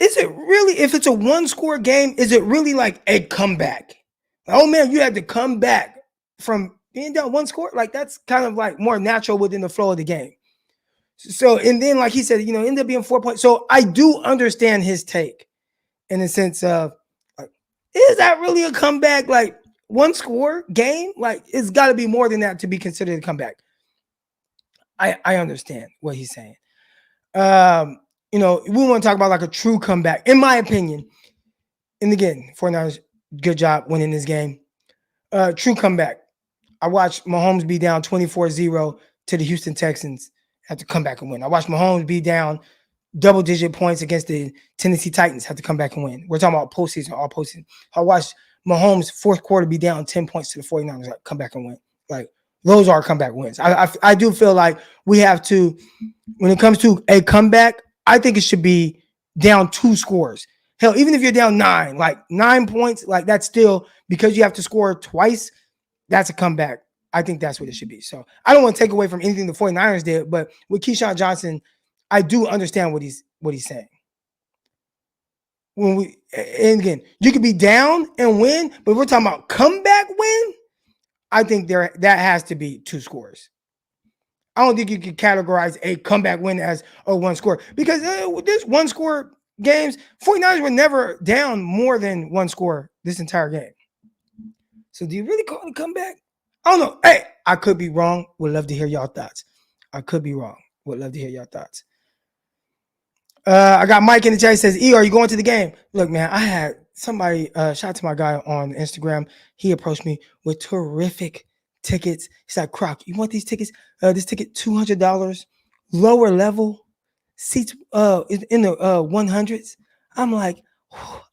Is it really, if it's a 1-score game, is it really like a comeback? Oh man, you had to come back from being down 1 score. Like that's kind of like more natural within the flow of the game. So, and then like he said, ended up being 4 points. So I do understand his take in the sense of, like, is that really a comeback? Like 1-score game? Like it's got to be more than that to be considered a comeback. I understand what he's saying. We want to talk about like a true comeback, in my opinion. And again, 49ers, good job winning this game. True comeback. I watched Mahomes be down 24-0 to the Houston Texans, have to come back and win. I watched Mahomes be down double-digit points against the Tennessee Titans, have to come back and win. We're talking about postseason, all postseason. I watched Mahomes fourth quarter be down 10 points to the 49ers, like, come back and win. Like, those are comeback wins. I do feel like we have to, when it comes to a comeback, I think it should be down 2 scores. Hell, even if you're down 9, like 9 points, like that's still, because you have to score twice, that's a comeback. I think that's what it should be. So I don't want to take away from anything the 49ers did, but with Keyshawn Johnson, I do understand what he's saying. And again, you could be down and win, but we're talking about comeback win. I think that has to be 2 scores. I don't think you can categorize a comeback win as a 1 score, because this 1-score games, 49ers were never down more than 1 score this entire game. So do you really call it a comeback? I don't know. Hey, I could be wrong. Would love to hear y'all thoughts. I could be wrong. Would love to hear y'all thoughts. I got Mike in the chat. He says, "E, are you going to the game?" Look, man, I had somebody shout out to my guy on Instagram. He approached me with terrific tickets. He's like, "Crock, you want these tickets? This ticket $200, lower level seats, in the 100s." I'm like,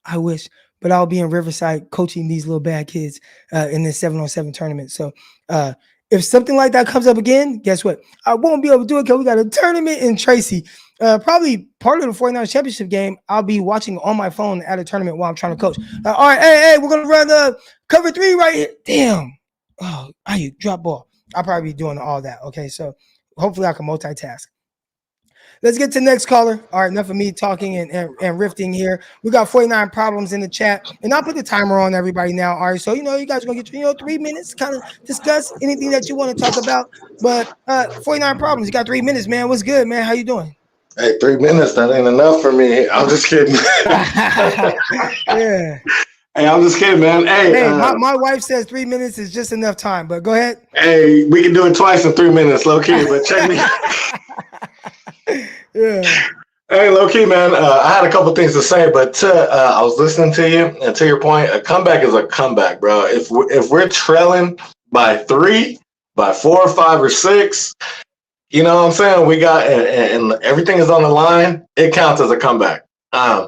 I wish, but I'll be in Riverside coaching these little bad kids in this 7-on-7 tournament. So if something like that comes up again, guess what? I won't be able to do it because we got a tournament in Tracy. Probably part of the 49ers championship game, I'll be watching on my phone at a tournament while I'm trying to coach. All right, hey, we're going to run cover 3 right here. Damn. Oh, you drop ball. I'll probably be doing all that. Okay, so hopefully I can multitask. Let's get to the next caller. All right, enough of me talking and rifting here. We got 49 problems in the chat, and I'll put the timer on everybody now. All right, so you guys are gonna get 3 minutes to kind of discuss anything that you want to talk about. But 49 problems, you got 3 minutes, man. What's good, man? How you doing? Hey, 3 minutes, that ain't enough for me. I'm just kidding. Yeah. Hey, I'm just kidding, man. Hey, my wife says 3 minutes is just enough time, but go ahead. Hey, we can do it twice in 3 minutes, low key, but check me. Yeah. Hey, low key, man. I had a couple things to say, but I was listening to you, and to your point, a comeback is a comeback, bro. If we're trailing by 3, by 4, 5, or 6, you know what I'm saying? We got and everything is on the line. It counts as a comeback. I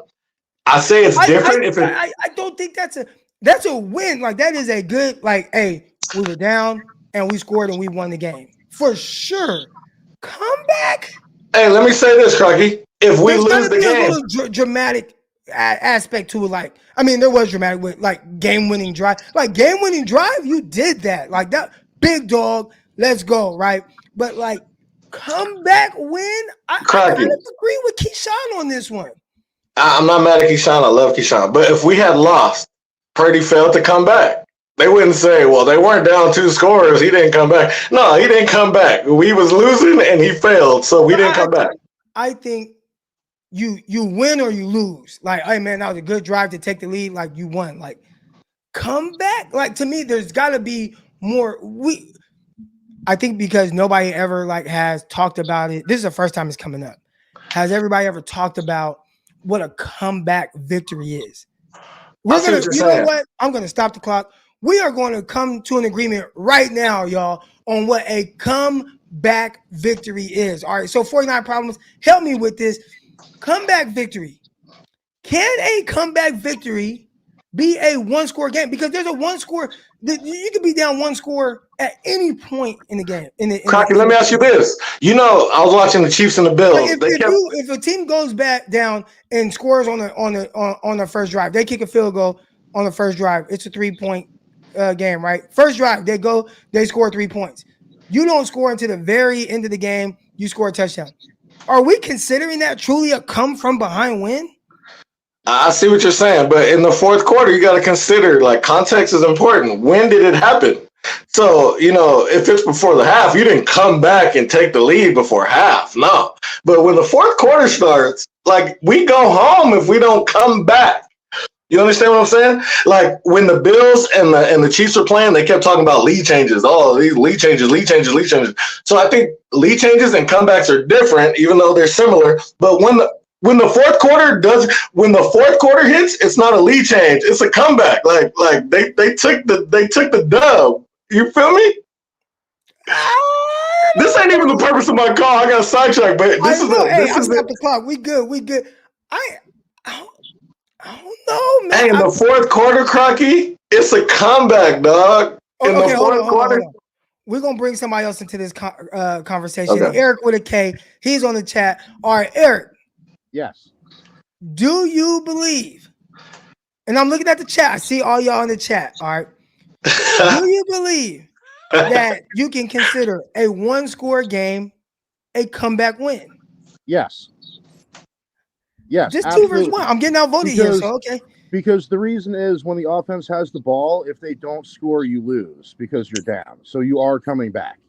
say it's different if it. I don't think that's a win. Like that is a good hey, we were down and we scored and we won the game for sure. Comeback. Hey, let me say this, Crocky. If we lose the game, a little dramatic aspect to it. There was dramatic with game-winning drive. Game-winning drive, you did that. That big dog. Let's go, right? But comeback win. I kind of agree with Keyshawn on this one. I'm not mad at Keyshawn. I love Keyshawn. But if we had lost, Purdy failed to come back. They wouldn't say, well, they weren't down 2 scores. He didn't come back. No, he didn't come back. We was losing and he failed, so we didn't come back. I think you win or you lose. Hey, man, that was a good drive to take the lead. You won. Come back. To me, there's got to be more. I think because nobody ever has talked about it. This is the first time it's coming up. Has everybody ever talked about what a comeback victory is? We're gonna, you know what? I'm gonna stop the clock. We are going to come to an agreement right now, y'all, on what a comeback victory is. All right, so 49 problems. Help me with this. Comeback victory. Can a comeback victory be a 1-score game? Because there's a 1-score. You could be down 1 score at any point in the game. Crocky, let me ask you this. I was watching the Chiefs and the Bills. If a team goes back down and scores on the first drive, they kick a field goal on the first drive. It's a 3-point game, right? First drive, they score 3 points. You don't score until the very end of the game. You score a touchdown. Are we considering that truly a come from behind win? I see what you're saying, but in the fourth quarter, you got to consider context is important. When did it happen? So, if it's before the half, you didn't come back and take the lead before half. No. But when the fourth quarter starts, we go home if we don't come back. You understand what I'm saying? When the Bills and the Chiefs were playing, they kept talking about lead changes. Oh, these lead changes. So I think lead changes and comebacks are different, even though they're similar. But when the fourth quarter hits, it's not a lead change. It's a comeback. They took the dub. You feel me? This ain't even the purpose of my call. I got sidetracked, but this is the clock. We good. I don't know, man. Hey, in the fourth quarter, Crocky, it's a comeback, dog. In the fourth quarter. Hold on. We're going to bring somebody else into this conversation. Okay. Eric with a K. He's on the chat. All right, Eric. Yes. Do you believe, and I'm looking at the chat. I see all y'all in the chat. All right. Do you believe that you can consider a 1-score game a comeback win? Yes. Yes. Just absolutely. 2 versus 1. I'm getting outvoted here, so okay. Because the reason is when the offense has the ball, if they don't score, you lose because you're down. So you are coming back.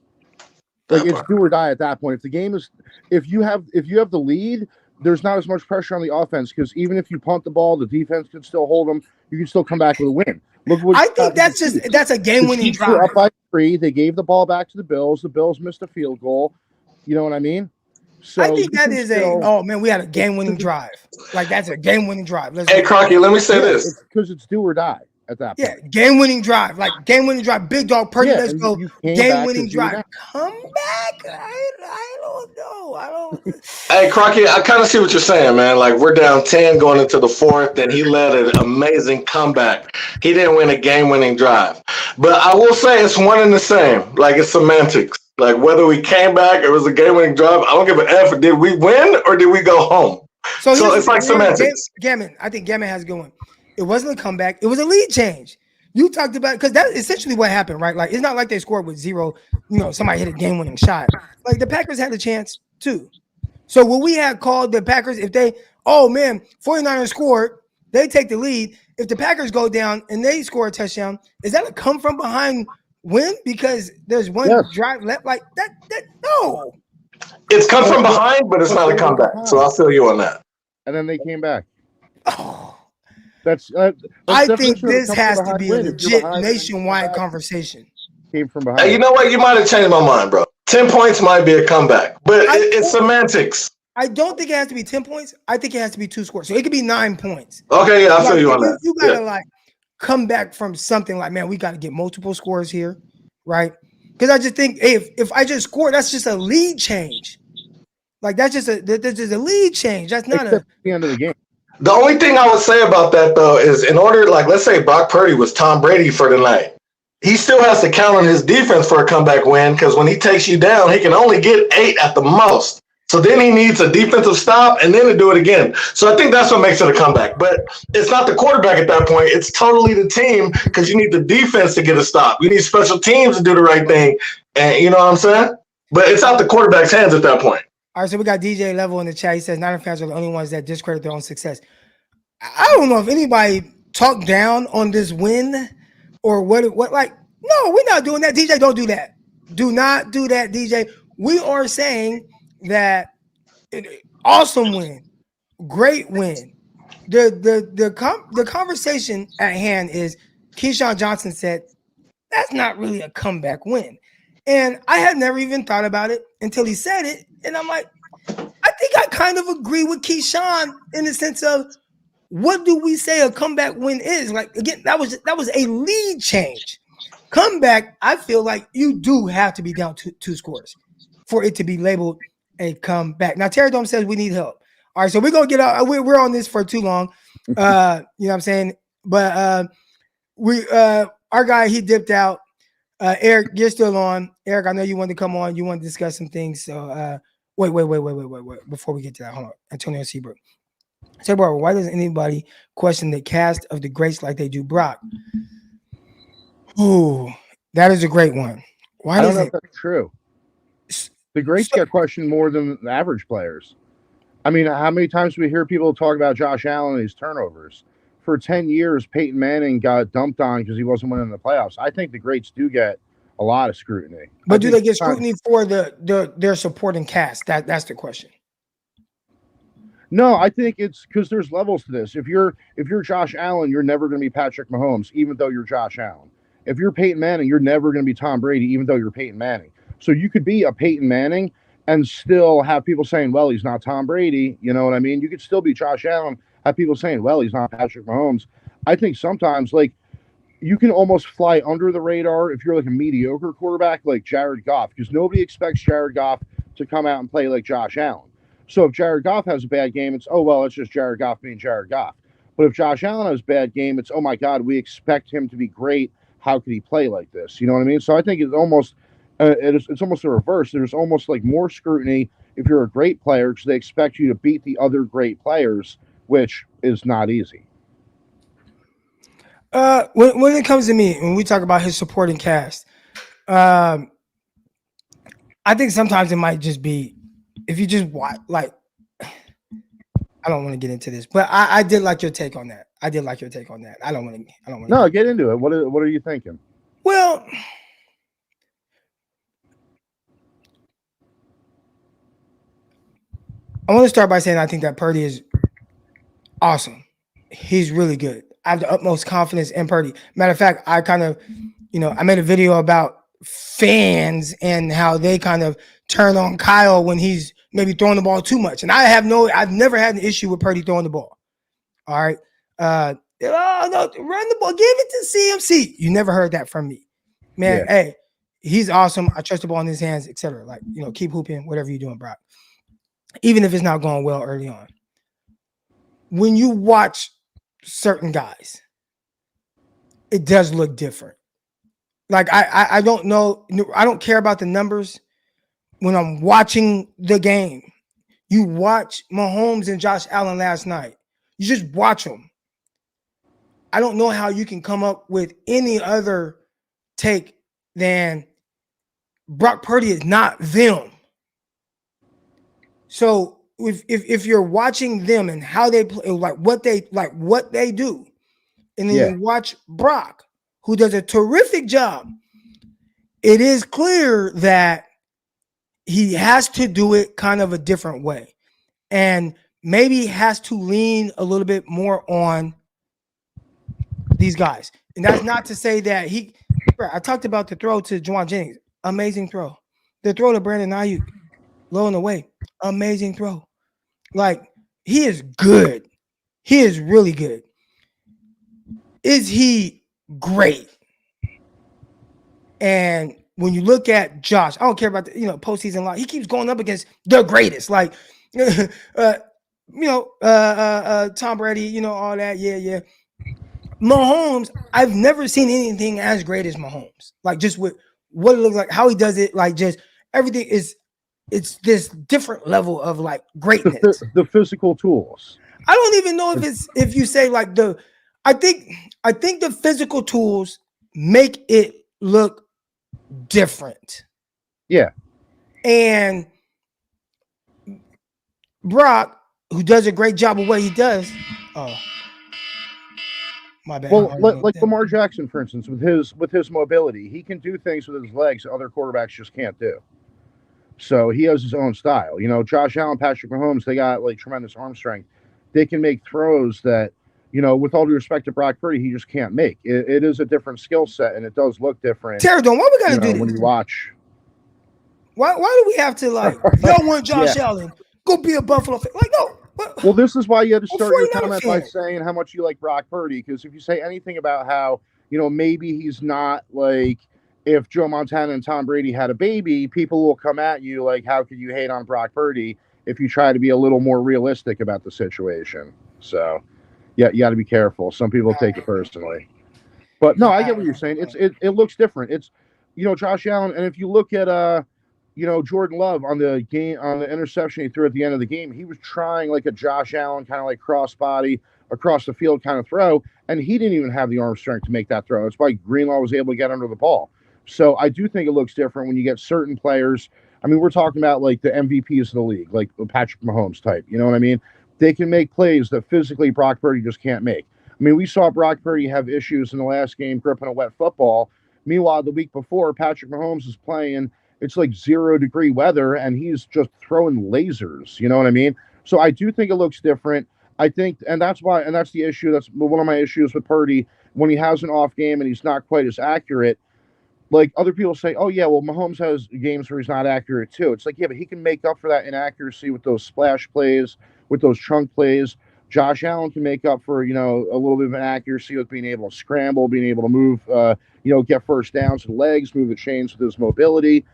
It's do or die at that point. If you have the lead, there's not as much pressure on the offense because even if you punt the ball, the defense can still hold them. You can still come back with a win. I think that's a game-winning drive. Up by 3, they gave the ball back to the Bills. The Bills missed a field goal. You know what I mean? So I think you that can is still, oh man, we had a game-winning drive. Like that's a game-winning drive. Let's Hey, go. Crocky, let me say this. it's because it's do or die at that Yeah, point. game-winning drive. Like game-winning drive. Big dog Purdy, Yeah, let's and go. you came back Game-winning 'cause you were drive. down. Come back. I don't know. I don't. Hey, Crocky, I kind of see what you're saying, man. Like, we're down 10 going into the fourth, and he led an amazing comeback. He didn't win a game-winning drive. But I will say it's one and the same. Like, it's semantics. Like, whether we came back or it was a game-winning drive, I don't give an F. Did we win or did we go home? So it's like semantics. Gammon. I think Gammon has a good one. It wasn't a comeback. It was a lead change. You talked about because that's essentially what happened, right? Like it's not like they scored with zero. Somebody hit a game-winning shot. Like the Packers had a chance too. So what we had called the Packers, if they, 49ers scored, they take the lead. If the Packers go down and they score a touchdown, is that a come from behind win? Because there's one drive left. Like that. No. It's come from behind, but it's not a comeback. So I'll feel you on that. And then they came back. Oh. That's I think this has to be a legit nationwide conversation. Came from behind. Hey, you know what? You might have changed my mind, bro. 10 points might be a comeback, but it's semantics. I don't think it has to be 10 points. I think it has to be 2 scores. So it could be 9 points. Okay, yeah, I feel you on that. You got to come back from something like, man, we got to get multiple scores here, right? Because I just think if I just score, that's just a lead change. Like that's just a lead change. That's not at the end of the game. The only thing I would say about that, though, is in order, like, let's say Brock Purdy was Tom Brady for the night. He still has to count on his defense for a comeback win because when he takes you down, he can only get 8 at the most. So then he needs a defensive stop and then to do it again. So I think that's what makes it a comeback. But it's not the quarterback at that point. It's totally the team because you need the defense to get a stop. You need special teams to do the right thing. And you know what I'm saying? But it's out the quarterback's hands at that point. All right, so we got DJ Level in the chat. He says Niner fans are the only ones that discredit their own success. I don't know if anybody talked down on this win or what. Like, no, we're not doing that. DJ, don't do that. Do not do that, DJ. We are saying that awesome win, great win. The conversation at hand is Keyshawn Johnson said that's not really a comeback win, and I had never even thought about it until he said it, and I'm like, I think I kind of agree with Keyshawn in the sense of what do we say a comeback win is? Like again, that was a lead change. Comeback, I feel like you do have to be down two scores for it to be labeled a comeback. Now, Terry Dome says we need help. All right, so we're gonna get out. We're on this for too long. You know what I'm saying? But our guy, he dipped out. Eric, you're still on. Eric, I know you want to come on. You want to discuss some things. So wait. Before we get to that, hold on. Antonio Seabrook. Say, bro, why doesn't anybody question the cast of the greats like they do Brock? Ooh, that is a great one. Why I don't know if that's true. The greats get questioned more than the average players. I mean, how many times do we hear people talk about Josh Allen and his turnovers? For 10 years, Peyton Manning got dumped on because he wasn't winning the playoffs. I think the greats do get a lot of scrutiny. But do they get scrutiny for their supporting cast? That's the question. No, I think it's because there's levels to this. If you're Josh Allen, you're never going to be Patrick Mahomes, even though you're Josh Allen. If you're Peyton Manning, you're never going to be Tom Brady, even though you're Peyton Manning. So you could be a Peyton Manning and still have people saying, well, he's not Tom Brady. You know what I mean? You could still be Josh Allen, have people saying, well, he's not Patrick Mahomes. I think sometimes, like, you can almost fly under the radar if you're like a mediocre quarterback like Jared Goff, because nobody expects Jared Goff to come out and play like Josh Allen. So if Jared Goff has a bad game, it's, oh, well, it's just Jared Goff being Jared Goff. But if Josh Allen has a bad game, it's, oh, my God, we expect him to be great. How could he play like this? You know what I mean? So I think it's almost it's almost the reverse. There's almost like more scrutiny if you're a great player because they expect you to beat the other great players, which is not easy. When it comes to me, when we talk about his supporting cast, I think sometimes it might just be if you just watch, like, I don't want to get into this, but I did like your take on that. I don't want to. No, get into it. What are you thinking? Well, I want to start by saying I think that Purdy is awesome. He's really good. I have the utmost confidence in Purdy. Matter of fact, I kind of, I made a video about fans and how they kind of turn on Kyle when he's maybe throwing the ball too much. And I've never had an issue with Purdy throwing the ball. All right. Oh no, run the ball, give it to CMC. You never heard that from me. Man, hey, he's awesome. I trust the ball in his hands, etc. Like, keep hooping, whatever you're doing, Brock. Even if it's not going well early on. When you watch certain guys, it does look different. Like I don't know, I don't care about the numbers when I'm watching the game. You watch Mahomes and Josh Allen last night. You just watch them. I don't know how you can come up with any other take than Brock Purdy is not them. So if you're watching them and how they play, like what they do, and then you watch Brock, who does a terrific job, it is clear that he has to do it kind of a different way. And maybe has to lean a little bit more on these guys. And that's not to say that I talked about the throw to Juwan Jennings. Amazing throw. The throw to Brandon Ayuk, low and away. Amazing throw. Like, he is good. He is really good. Is he great? And when you look at Josh, I don't care about the postseason line. He keeps going up against the greatest. Like, Tom Brady, all that. Yeah. Mahomes, I've never seen anything as great as Mahomes. Like, just with what it looks like, how he does it, like, just everything it's this different level of like greatness. The physical tools. I don't even know if you say like I think the physical tools make it look different. Yeah. And Brock, who does a great job of what he does. Oh, my bad. Well, like Lamar Jackson, for instance, with his mobility, he can do things with his legs other quarterbacks just can't do. So he has his own style. Josh Allen, Patrick Mahomes, they got like tremendous arm strength. They can make throws that, with all due respect to Brock Purdy, he just can't make. It is a different skill set, and it does look different. Terradon, why we gotta do this? When you watch? Why do we have to like? Y'all want Josh Allen? Go be a Buffalo fan. Like, no. Well, this is why you had to start your comment by saying how much you like Brock Purdy, because if you say anything about how maybe he's not like. If Joe Montana and Tom Brady had a baby, people will come at you like, how could you hate on Brock Purdy if you try to be a little more realistic about the situation? So, yeah, you got to be careful. Some people take it personally. But, no, I get what you're saying. It looks different. It's, Josh Allen, and if you look at, Jordan Love on the interception he threw at the end of the game, he was trying like a Josh Allen kind of like crossbody across the field kind of throw, and he didn't even have the arm strength to make that throw. It's why Greenlaw was able to get under the ball. So I do think it looks different when you get certain players. I mean, we're talking about like the MVPs of the league, like Patrick Mahomes type. You know what I mean? They can make plays that physically Brock Purdy just can't make. I mean, we saw Brock Purdy have issues in the last game gripping a wet football. Meanwhile, the week before, Patrick Mahomes is playing. It's like 0-degree weather, and he's just throwing lasers. You know what I mean? So I do think it looks different. I think, and that's the issue. That's one of my issues with Purdy. When he has an off game and he's not quite as accurate, like other people say, oh, yeah, well, Mahomes has games where he's not accurate too. It's like, yeah, but he can make up for that inaccuracy with those splash plays, with those chunk plays. Josh Allen can make up for, a little bit of inaccuracy with being able to scramble, being able to move, get first downs with legs, move the chains with his mobility.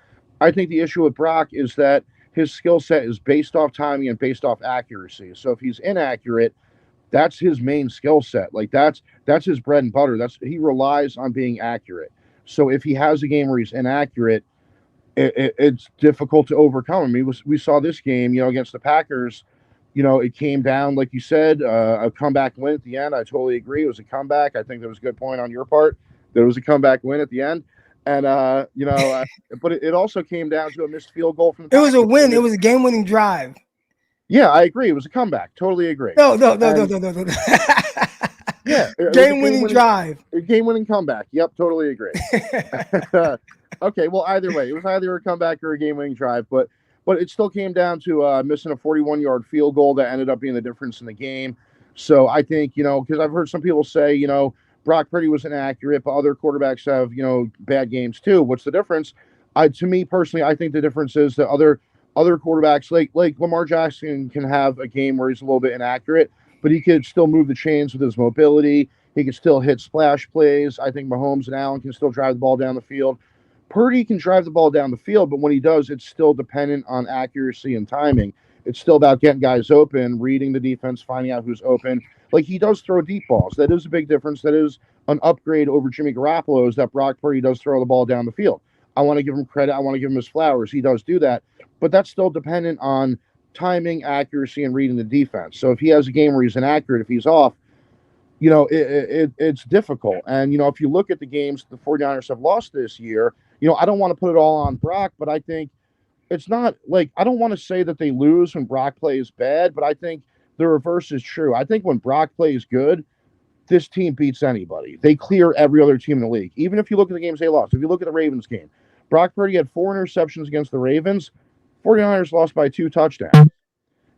I think the issue with Brock is that his skill set is based off timing and based off accuracy. So if he's inaccurate, that's his main skill set. Like that's his bread and butter. He relies on being accurate. So if he has a game where he's inaccurate, it's difficult to overcome. I mean, we saw this game, against the Packers. It came down, like you said, a comeback win at the end. I totally agree. It was a comeback. I think there was a good point on your part. There was a comeback win at the end. And, but it also came down to a missed field goal from the Packers. It was a win. It was a game-winning drive. Yeah, I agree. It was a comeback. Totally agree. No. Yeah. Game-winning drive. Game-winning comeback. Yep, totally agree. Okay, well, either way. It was either a comeback or a game-winning drive, but it still came down to missing a 41-yard field goal that ended up being the difference in the game. So I think, because I've heard some people say, Brock Purdy was inaccurate, but other quarterbacks have, bad games too. What's the difference? To me personally, I think the difference is that Other quarterbacks like Lamar Jackson can have a game where he's a little bit inaccurate, but he could still move the chains with his mobility. He can still hit splash plays. I think Mahomes and Allen can still drive the ball down the field. Purdy can drive the ball down the field, but when he does, it's still dependent on accuracy and timing. It's still about getting guys open, reading the defense, finding out who's open. Like, he does throw deep balls. That is a big difference. That is an upgrade over Jimmy Garoppolo, is that Brock Purdy does throw the ball down the field. I want to give him credit. I want to give him his flowers. He does do that. But that's still dependent on timing, accuracy, and reading the defense. So if he has a game where he's inaccurate, if he's off, it's difficult. And, if you look at the games the 49ers have lost this year, I don't want to put it all on Brock, but I think it's not like, I don't want to say that they lose when Brock plays bad, but I think the reverse is true. I think when Brock plays good, this team beats anybody. They clear every other team in the league. Even if you look at the games they lost, if you look at the Ravens game, Brock Purdy had 4 interceptions against the Ravens. 49ers lost by 2 touchdowns.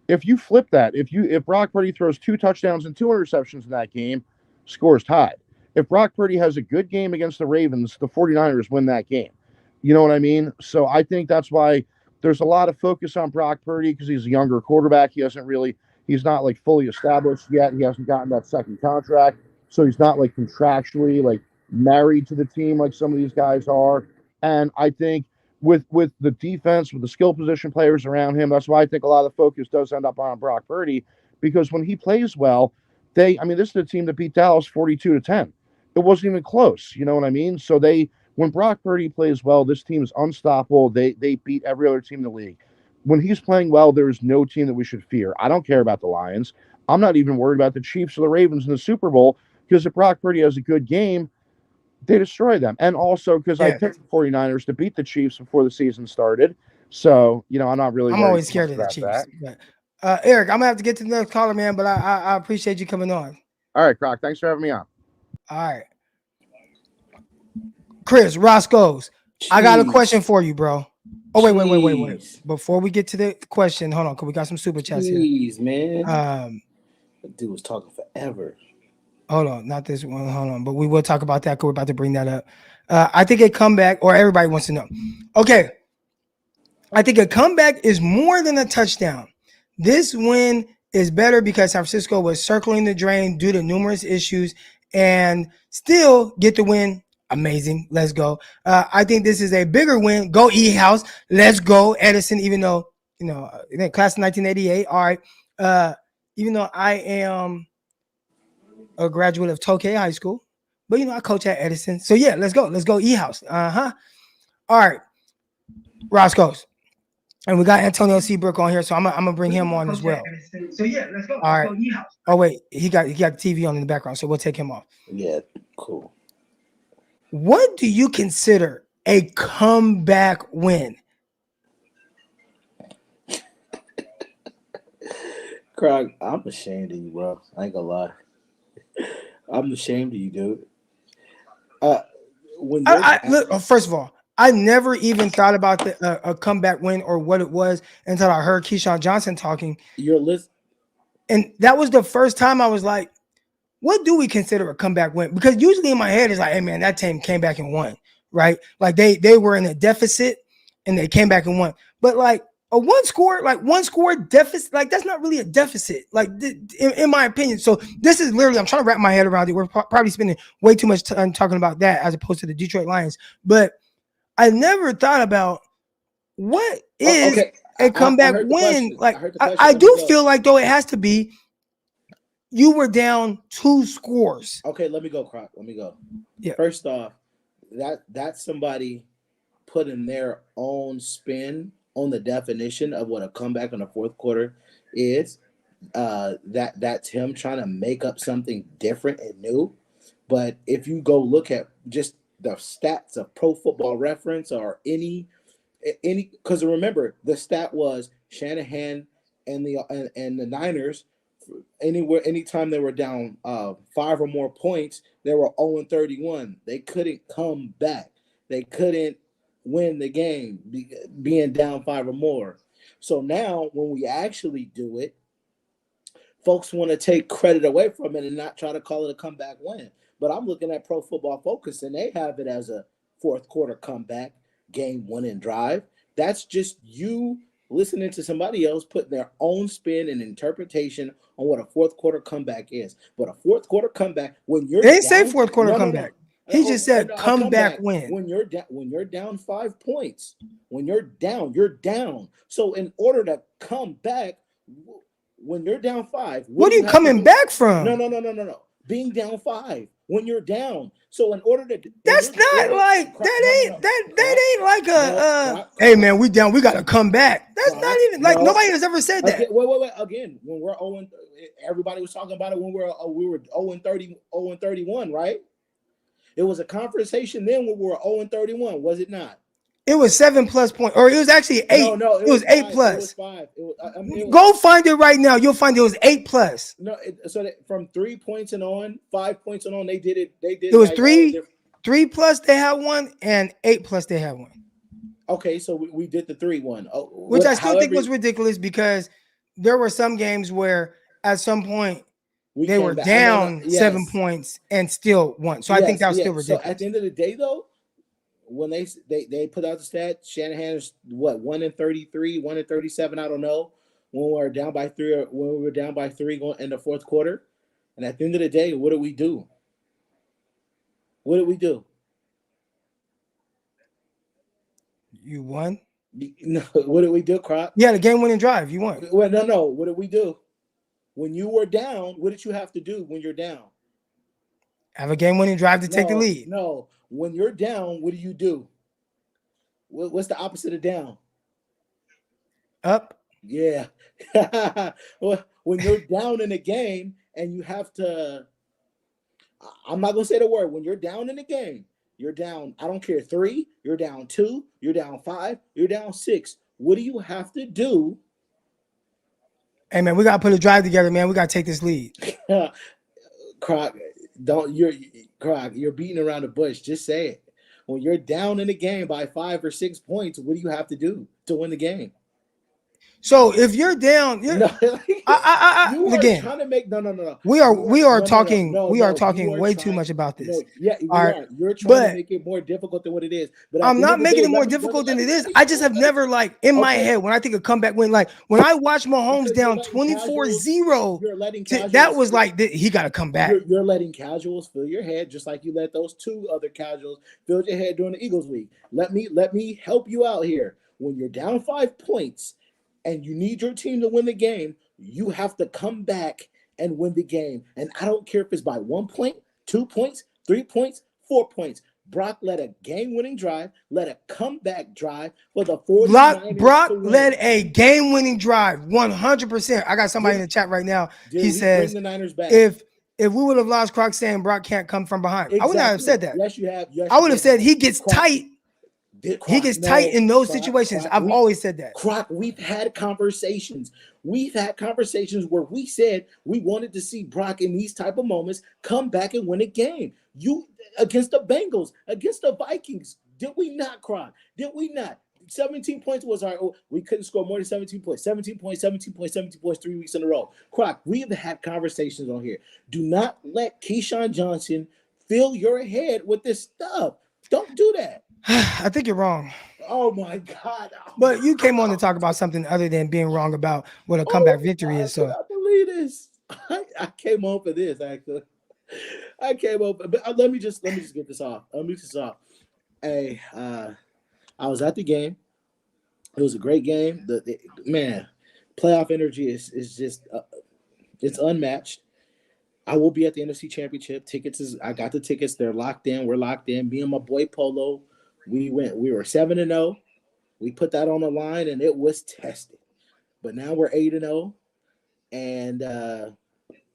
If you flip that, if Brock Purdy throws 2 touchdowns and 2 interceptions in that game, scores tied. If Brock Purdy has a good game against the Ravens, the 49ers win that game. You know what I mean? So I think that's why there's a lot of focus on Brock Purdy, because he's a younger quarterback. He's not like fully established yet. He hasn't gotten that second contract. So he's not like contractually like married to the team like some of these guys are. And I think with the defense, with the skill position players around him, that's why I think a lot of the focus does end up on Brock Purdy, because when he plays well, this is the team that beat Dallas 42-10. It wasn't even close. You know what I mean? So when Brock Purdy plays well, this team is unstoppable. They beat every other team in the league. When he's playing well, there is no team that we should fear. I don't care about the Lions. I'm not even worried about the Chiefs or the Ravens in the Super Bowl, because if Brock Purdy has a good game, they destroy them. And also because I picked the 49ers to beat the Chiefs before the season started. So, I'm not really I'm always scared of the Chiefs. But, Eric, I'm going to have to get to the next caller, man, but I appreciate you coming on. All right, Croc. Thanks for having me on. All right. Chris, Roscoe's, I got a question for you, bro. Oh, wait. Before we get to the question, hold on, because we got some super chats here. Jeez, man. That dude was talking forever. Hold on, not this one. Hold on, but we will talk about that because we're about to bring that up. I think a comeback, or everybody wants to know. Okay. I think a comeback is more than a touchdown. This win is better because San Francisco was circling the drain due to numerous issues and still get the win. Amazing. Let's go. I think this is a bigger win. Go E-House. Let's go, Edison, even though, class of 1988. All right. Even though I am a graduate of Tokay High School, but, I coach at Edison. So, yeah, let's go. Let's go E-House. All right. Roscoe's. And we got Antonio Seabrook on here, so I'm gonna bring him on as well. So yeah, let's go. All right. Oh wait, he got the TV on in the background, so we'll take him off. Yeah, cool. What do you consider a comeback win? Croc, I'm ashamed of you, bro. I ain't gonna lie. I'm ashamed of you, dude. Look, first of all, I never even thought about a comeback win or what it was until I heard Keyshawn Johnson talking. Your list, and that was the first time I was like, "What do we consider a comeback win?" Because usually in my head it's like, "Hey man, that team came back and won," right? Like they were in a deficit and they came back and won. But like a one score deficit, like that's not really a deficit, like in my opinion. So this is literally, I'm trying to wrap my head around it. We're probably spending way too much time talking about that as opposed to the Detroit Lions, but I never thought about what is a comeback win. Like I do feel like though it has to be you were down 2 scores. Okay, let me go, Croc. Let me go. Yeah. First off, that's somebody putting their own spin on the definition of what a comeback in the fourth quarter is. That's him trying to make up something different and new. But if you go look at just the stats of Pro Football Reference or any, because remember the stat was Shanahan and the Niners, anytime they were down 5 or more points, they were 0-31. They couldn't come back. They couldn't win the game being down 5 or more. So now when we actually do it, folks want to take credit away from it and not try to call it a comeback win. But I'm looking at Pro Football Focus, and they have it as a fourth quarter comeback, game winning drive. That's just you listening to somebody else put their own spin and interpretation on what a fourth quarter comeback is. But a fourth quarter comeback when you're They didn't say down, fourth quarter no, comeback. He just said a comeback win. when you're down 5 points. When you're down. So in order to come back, when you're down 5, what are you coming back from? No. Being down 5 when you're down. So in order to that's not like that ain't like a hey man, we down, we gotta come back. That's not even like nobody has ever said that. Wait. Again, when we're 0, everybody was talking about it when we were 0-31, right? It was a conversation then when we were 0-31, was it not? It was 7+ points, or it was actually 8. No, it was 8+. It was 5. Go find it right now. You'll find it was 8+. No, so from 3 points and on, 5 points and on, they did it. It was like 3+ they had one, and 8+ they had one. Okay, so we did the 3-1, which I still think was ridiculous because there were some games where at some point they were down 7 points and still won. So I think that was still ridiculous. So at the end of the day, though, when they put out the stat, Shanahan is 1-33, 1-37, I don't know. When we were down by 3, or when we were down by 3 going in the fourth quarter, and at the end of the day, what did we do? What did we do? You won. No, what did we do, Crock? Yeah, the game-winning drive. You won. Well, no. What did we do? When you were down, what did you have to do when you're down? Have a game-winning drive to take the lead. No. When you're down, what do? What's the opposite of down? Up. Yeah. When you're down in a game and you have to, I'm not going to say the word. When you're down in a game, you're down, I don't care, 3, you're down 2, you're down 5, you're down 6. What do you have to do? Hey, man, we got to put a drive together, man. We got to take this lead. Crock, you're beating around the bush. Just say it. When you're down in the game by 5 or 6 points, what do you have to do to win the game? So if you're down, you again, trying to make no. We are talking way too much about this. You're trying to make it more difficult than what it is. But I'm not making it more difficult than it is. I just have never in my head when I think a comeback win, like when I watch Mahomes down 24-0, that was like he got to come back. You're letting casuals fill your head just like you let those 2 other casuals fill your head during the Eagles week. Let me help you out here. When you're down 5 points and you need your team to win the game, you have to come back and win the game. And I don't care if it's by 1 point, 2 points, 3 points, 4 points. Brock led a game-winning drive, led a comeback drive for the 49ers. Brock led a game-winning drive, 100%. I got somebody in the chat right now. He says, the Niners back. If we would have lost, Crock saying Brock can't come from behind. Exactly. I would not have said that. Yes, you have. Yes, I would have said he gets Crock. tight. He gets tight in those situations. I've always said that. Crock, we've had conversations. We've had conversations where we said we wanted to see Brock in these type of moments come back and win a game. You against the Bengals, against the Vikings. Did we not, Crock? Did we not? 17 points was we couldn't score more than 17 points. 17 points, 17 points, 17 points 3 weeks in a row. Crock, we've had conversations on here. Do not let Keyshawn Johnson fill your head with this stuff. Don't do that. I think you're wrong. Oh my God! But you came on to talk about something other than being wrong about what a comeback victory is. So I believe this. I came on for this actually. I came on, but let me just get this off. Hey, I was at the game. It was a great game. The man, playoff energy is just it's unmatched. I will be at the NFC Championship. I got the tickets. They're locked in. We're locked in. Me and my boy Polo. We were 7-0. We put that on the line and it was tested. But now we're 8-0. And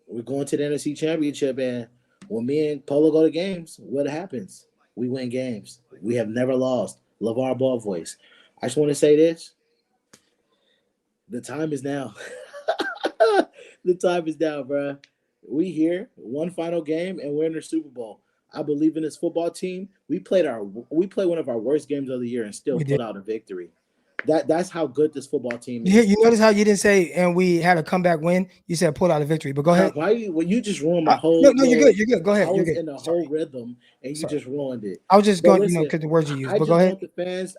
we're going to the NFC Championship. And when me and Polo go to games, what happens? We win games. We have never lost. LeVar Ball voice. I just want to say this. The time is now. The time is now, bro. We here, one final game, and we're in the Super Bowl. I believe in this football team. We played one of our worst games of the year and still put out a victory. That's how good this football team is. You notice how you didn't say and we had a comeback win. You said pulled out a victory. But go ahead. You just ruined my whole. No, you're good. You're good. Go ahead. I was you're good. in the whole rhythm, and you just ruined it. I was just going, because the words you used. But go ahead.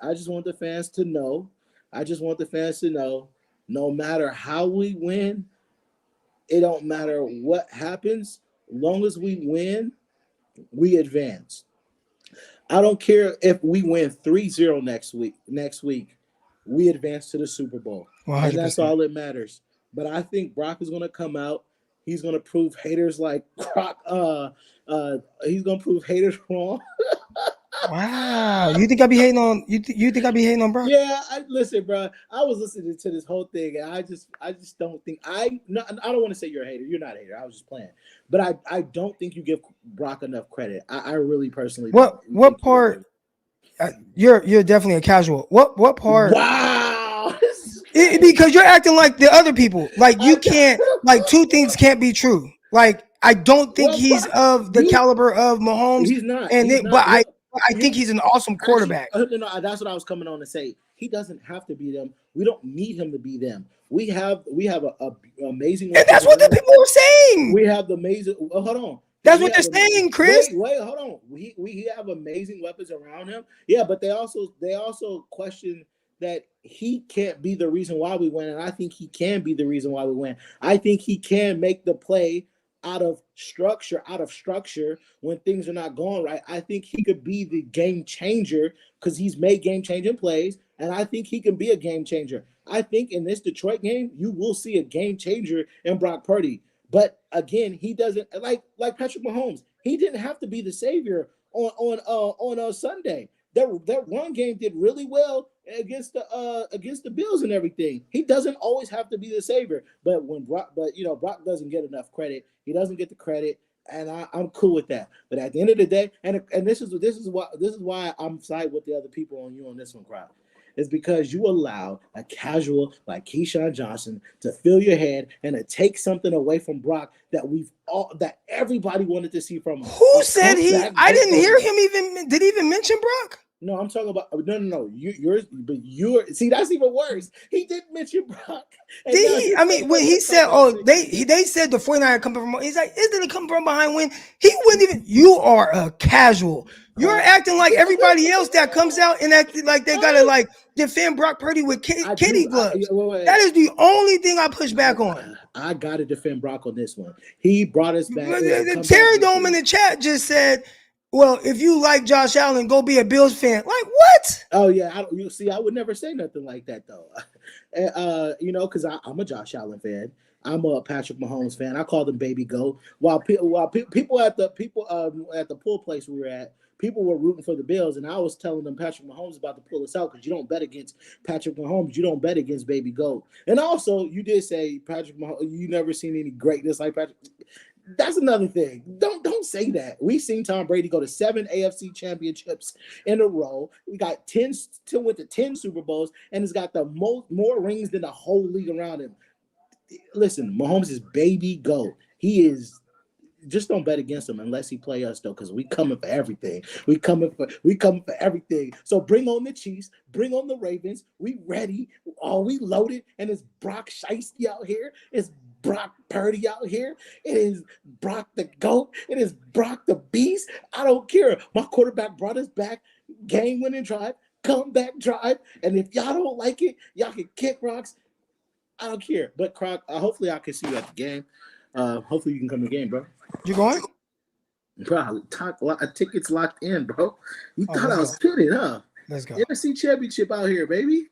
I just want the fans to know I just want the fans to know, no matter how we win, it don't matter what happens. Long as we win, we advance. I don't care if we win 3-0 next week. Next week, we advance to the Super Bowl. 100%. And that's all that matters. But I think Brock is going to come out. He's going to prove haters like Crock. He's going to prove haters wrong. Wow, you think I be hating on you think I be hating on Brock? Yeah, listen, bro. I was listening to this whole thing, and I just don't think I don't want to say you're a hater. You're not a hater. I was just playing, but I don't think you give Brock enough credit. I really personally. What part? You're definitely a casual. What part? Wow. Because you're acting like the other people. Like you can't. Like two things can't be true. Like I don't think he's of the caliber of Mahomes. He's not. But I think he's an awesome quarterback. Actually, no, that's what I was coming on to say. He doesn't have to be them. We don't need him to be them. We have a amazing. And that's what the people are saying. We have the amazing. Hold on. That's what they're saying, Chris. Wait, hold on. We have amazing weapons around him. Yeah, but they also question that he can't be the reason why we win, and I think he can be the reason why we win. I think he can make the play out of structure when things are not going right. I think he could be the game changer because he's made game changing plays, and I think he can be a game changer. I think in this Detroit game, you will see a game changer in Brock Purdy. But again, he doesn't like Patrick Mahomes. He didn't have to be the savior on Sunday. That one game did really well against the Bills and everything. He doesn't always have to be the savior, but Brock doesn't get enough credit. He doesn't get the credit, and I'm cool with that. But at the end of the day, and this is why I'm side with the other people on you on this one, Crock. Is because you allow a casual like Keyshawn Johnson to fill your head and to take something away from Brock that everybody wanted to see from him. Who said he? I didn't hear him even. Did he even mention Brock? No, I'm talking about no. You're see, that's even worse. He didn't mention Brock. Did he? I mean, when he said, they said the 49 coming from, he's like, isn't it come from behind win? He wouldn't even. You are a casual. You're acting like everybody else that comes out and acting like they gotta like defend Brock Purdy with kitty gloves. That is the only thing I push back on. I gotta defend Brock on this one. He brought us back. Terry Dome in the chat just said, well, if you like Josh Allen, go be a Bills fan. Like what? Oh yeah, I would never say nothing like that though. Because I'm a Josh Allen fan. I'm a Patrick Mahomes fan. I call them Baby Goat. While people at the pool place we were at, people were rooting for the Bills, and I was telling them Patrick Mahomes is about to pull us out because you don't bet against Patrick Mahomes. You don't bet against Baby Goat. And also, you did say Patrick Mahomes. You never seen any greatness like Patrick. That's another thing. Don't say that. We've seen Tom Brady go to 7 AFC championships in a row. We got 10 Super Bowls, and he's got the more rings than the whole league around him. Listen, Mahomes is Baby Goat. He is. Just don't bet against him unless he play us though, because we coming for everything. We coming for everything. So bring on the Chiefs, bring on the Ravens. We ready. We loaded, and it's Brock Shiesty out here. It's Brock Purdy out here. It is Brock the GOAT. It is Brock the Beast. I don't care. My quarterback brought us back. Game-winning drive, comeback drive. And if y'all don't like it, y'all can kick rocks. I don't care. But Crock, hopefully I can see you at the game. Hopefully you can come to the game, bro. You going? Bro, tickets locked in, bro. You thought I was kidding, huh? Let's go. NFC Championship out here, baby.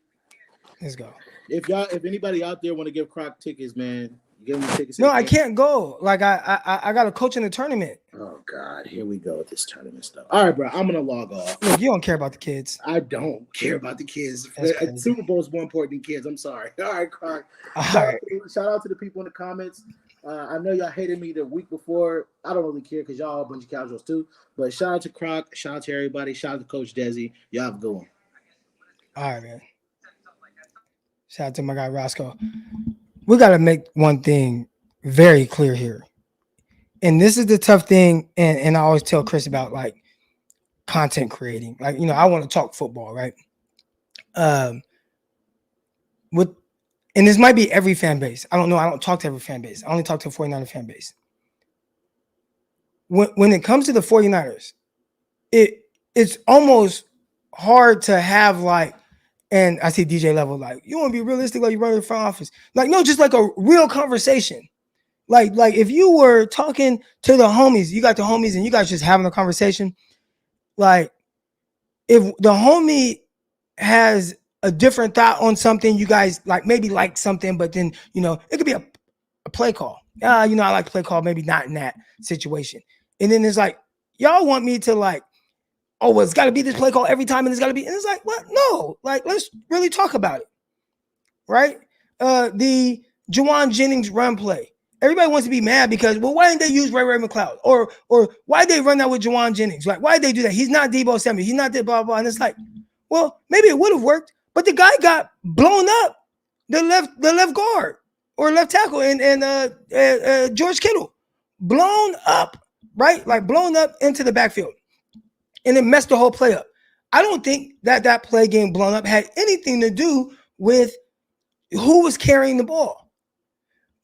Let's go. If anybody out there want to give Crock tickets, man, give him tickets. No, I can't go. Like I got to coach in the tournament. Oh God, here we go with this tournament stuff. All right, bro, I'm gonna log off. Look, you don't care about the kids. I don't care about the kids. Super Bowl is more important than kids. I'm sorry. All right, Crock. Shout out to the people in the comments. I know y'all hated me the week before. I don't really care because y'all are a bunch of casuals too. But shout out to Crock. Shout out to everybody. Shout out to Coach Dezi. Y'all have a good one. All right, man. Shout out to my guy Roscoe. We got to make one thing very clear here. And this is the tough thing. And I always tell Chris about like content creating. Like, I want to talk football, right? And this might be every fan base. I don't know. I don't talk to every fan base. I only talk to the 49er fan base. When it comes to the 49ers, it's almost hard to have like And I see DJ Level like, you want to be realistic, like you run the front office. Like, no, just like a real conversation. Like if you were talking to the homies, you got the homies and you guys just having a conversation. Like, if the homie has a different thought on something, you guys like maybe like something, but then, it could be a play call. I like play call, maybe not in that situation. And then it's like, y'all want me to like, oh, well, it's got to be this play call every time, and it's got to be, and it's like, what? No, like, let's really talk about it, right? The Juwan Jennings run play. Everybody wants to be mad because, well, why didn't they use Ray McCloud? Or why did they run that with Juwan Jennings? Like, why did they do that? He's not Debo Samuel. He's not that blah, blah. And it's like, well, maybe it would have worked, but the guy got blown up, the left guard or left tackle, and George Kittle, blown up, right? Like blown up into the backfield. And it messed the whole play up. I don't think that play getting blown up had anything to do with who was carrying the ball.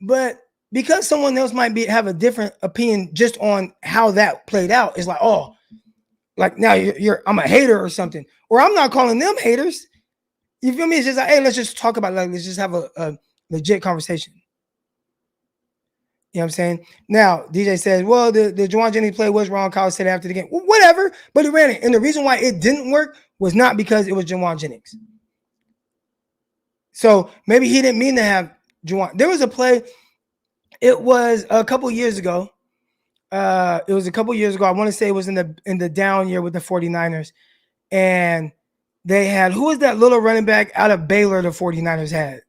But because someone else might have a different opinion just on how that played out, it's like, oh, like now I'm a hater or something. Or I'm not calling them haters. You feel me? It's just like, hey, let's just talk about it. Like, let's just have a legit conversation. You know what I'm saying? Now, DJ says, well, the Juwan Jennings play was wrong. Kyle said after the game. Well, whatever, but he ran it. And the reason why it didn't work was not because it was Juwan Jennings. So maybe he didn't mean to have Juwan. There was a play. It was a couple years ago. I want to say it was in the down year with the 49ers. And they had, who was that little running back out of Baylor the 49ers had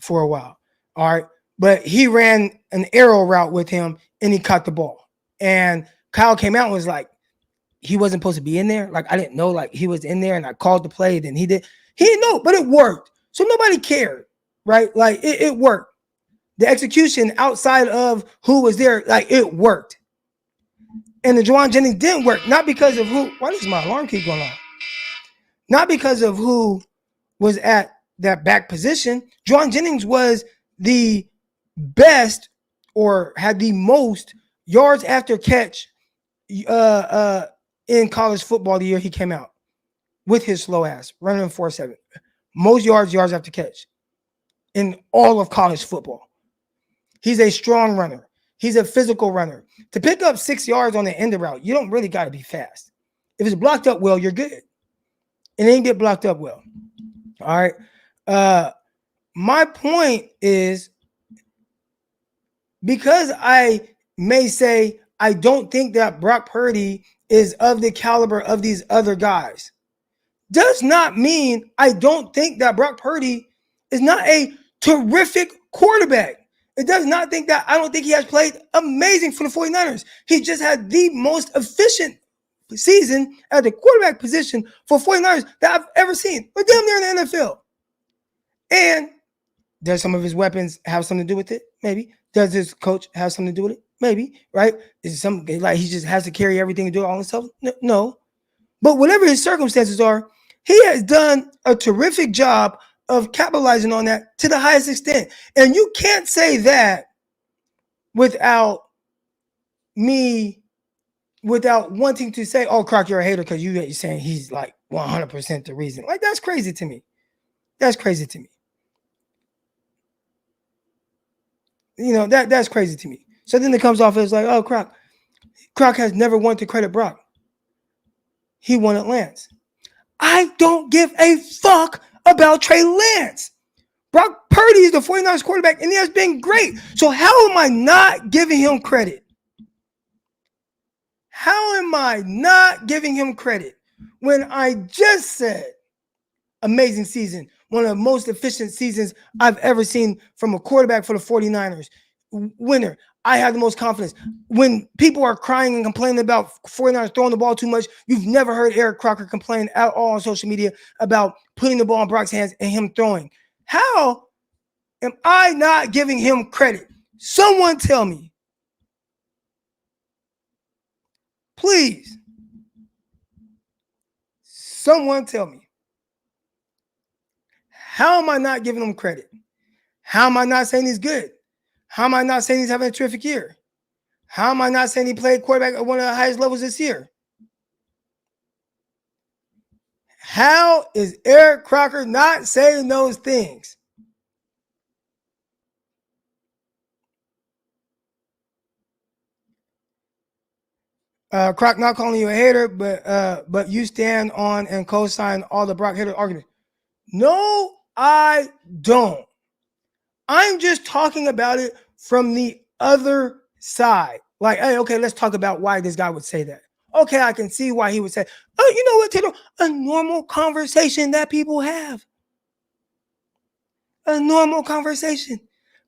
for a while? All right. But he ran an arrow route with him and he caught the ball. And Kyle came out and was like, he wasn't supposed to be in there. Like, I didn't know, like, he was in there and I called the play. Then he didn't know, but it worked. So nobody cared, right? Like, it worked. The execution outside of who was there, like, it worked. And the Juwan Jennings didn't work, not because of who. Why does my alarm keep going on? Not because of who was at that back position. Juwan Jennings was the best or had the most yards after catch in college football the year he came out with his slow ass running 4.7. Most yards after catch in all of college football. He's a strong runner. He's a physical runner. To pick up 6 yards on the end route, you don't really got to be fast. If it's blocked up well, you're good. And it didn't get blocked up well. All right. My point is, because I may say I don't think that Brock Purdy is of the caliber of these other guys, does not mean I don't think that Brock Purdy is not a terrific quarterback. It does not think that I don't think he has played amazing for the 49ers. He just had the most efficient season at the quarterback position for 49ers that I've ever seen. We're damn near in the NFL. And does some of his weapons have something to do with it? Maybe. Does his coach have something to do with it? Maybe, right? Is it something like he just has to carry everything and do it all himself? No. But whatever his circumstances are, he has done a terrific job of capitalizing on that to the highest extent. And you can't say that without wanting to say, oh, Crock, you're a hater because you're saying he's like 100% the reason. Like, that's crazy to me. That's crazy to me. That's crazy to me. So then it comes off as like, oh, Crock has never wanted to credit Brock. He wanted Lance. I don't give a fuck about Trey Lance. Brock Purdy is the 49ers quarterback, and he has been great. So how am I not giving him credit? How am I not giving him credit when I just said amazing season, one of the most efficient seasons I've ever seen from a quarterback for the 49ers? Winner. I have the most confidence. When people are crying and complaining about 49ers throwing the ball too much, you've never heard Eric Crocker complain at all on social media about putting the ball in Brock's hands and him throwing. How am I not giving him credit? Someone tell me. Please. Someone tell me. How am I not giving him credit? How am I not saying he's good? How am I not saying he's having a terrific year? How am I not saying he played quarterback at one of the highest levels this year? How is Eric Crocker not saying those things? Crock, not calling you a hater, but you stand on and co-sign all the Brock hater argument. No, I don't. I'm just talking about it from the other side. Like, hey, okay, let's talk about why this guy would say that. Okay, I can see why he would say, oh, you know what, Taylor? A normal conversation that people have. A normal conversation.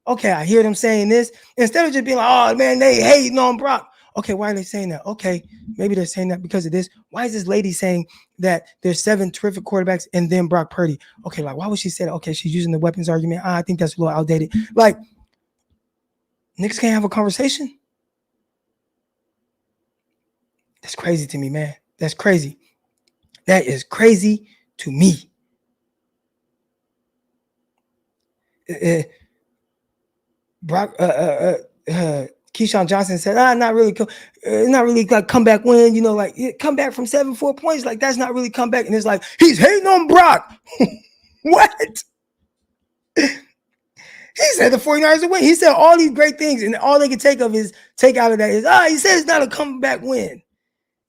Okay, I hear them saying this. Instead of just being like, oh, man, they hating on Brock. Okay, why are they saying that? Okay, maybe they're saying that because of this. Why is this lady saying that there's 7 terrific quarterbacks and then Brock Purdy? Okay, like, why would she say that? Okay, she's using the weapons argument. I think that's a little outdated. Like, niggas can't have a conversation? That's crazy to me, man. That's crazy. That is crazy to me. Brock, Keyshawn Johnson said, not really like comeback win, you know, like come back from 7-4 points. Like, that's not really comeback. And it's like, he's hating on Brock. What? He said the 49ers will win. He said all these great things, and all they can take out of that is, he said it's not a comeback win.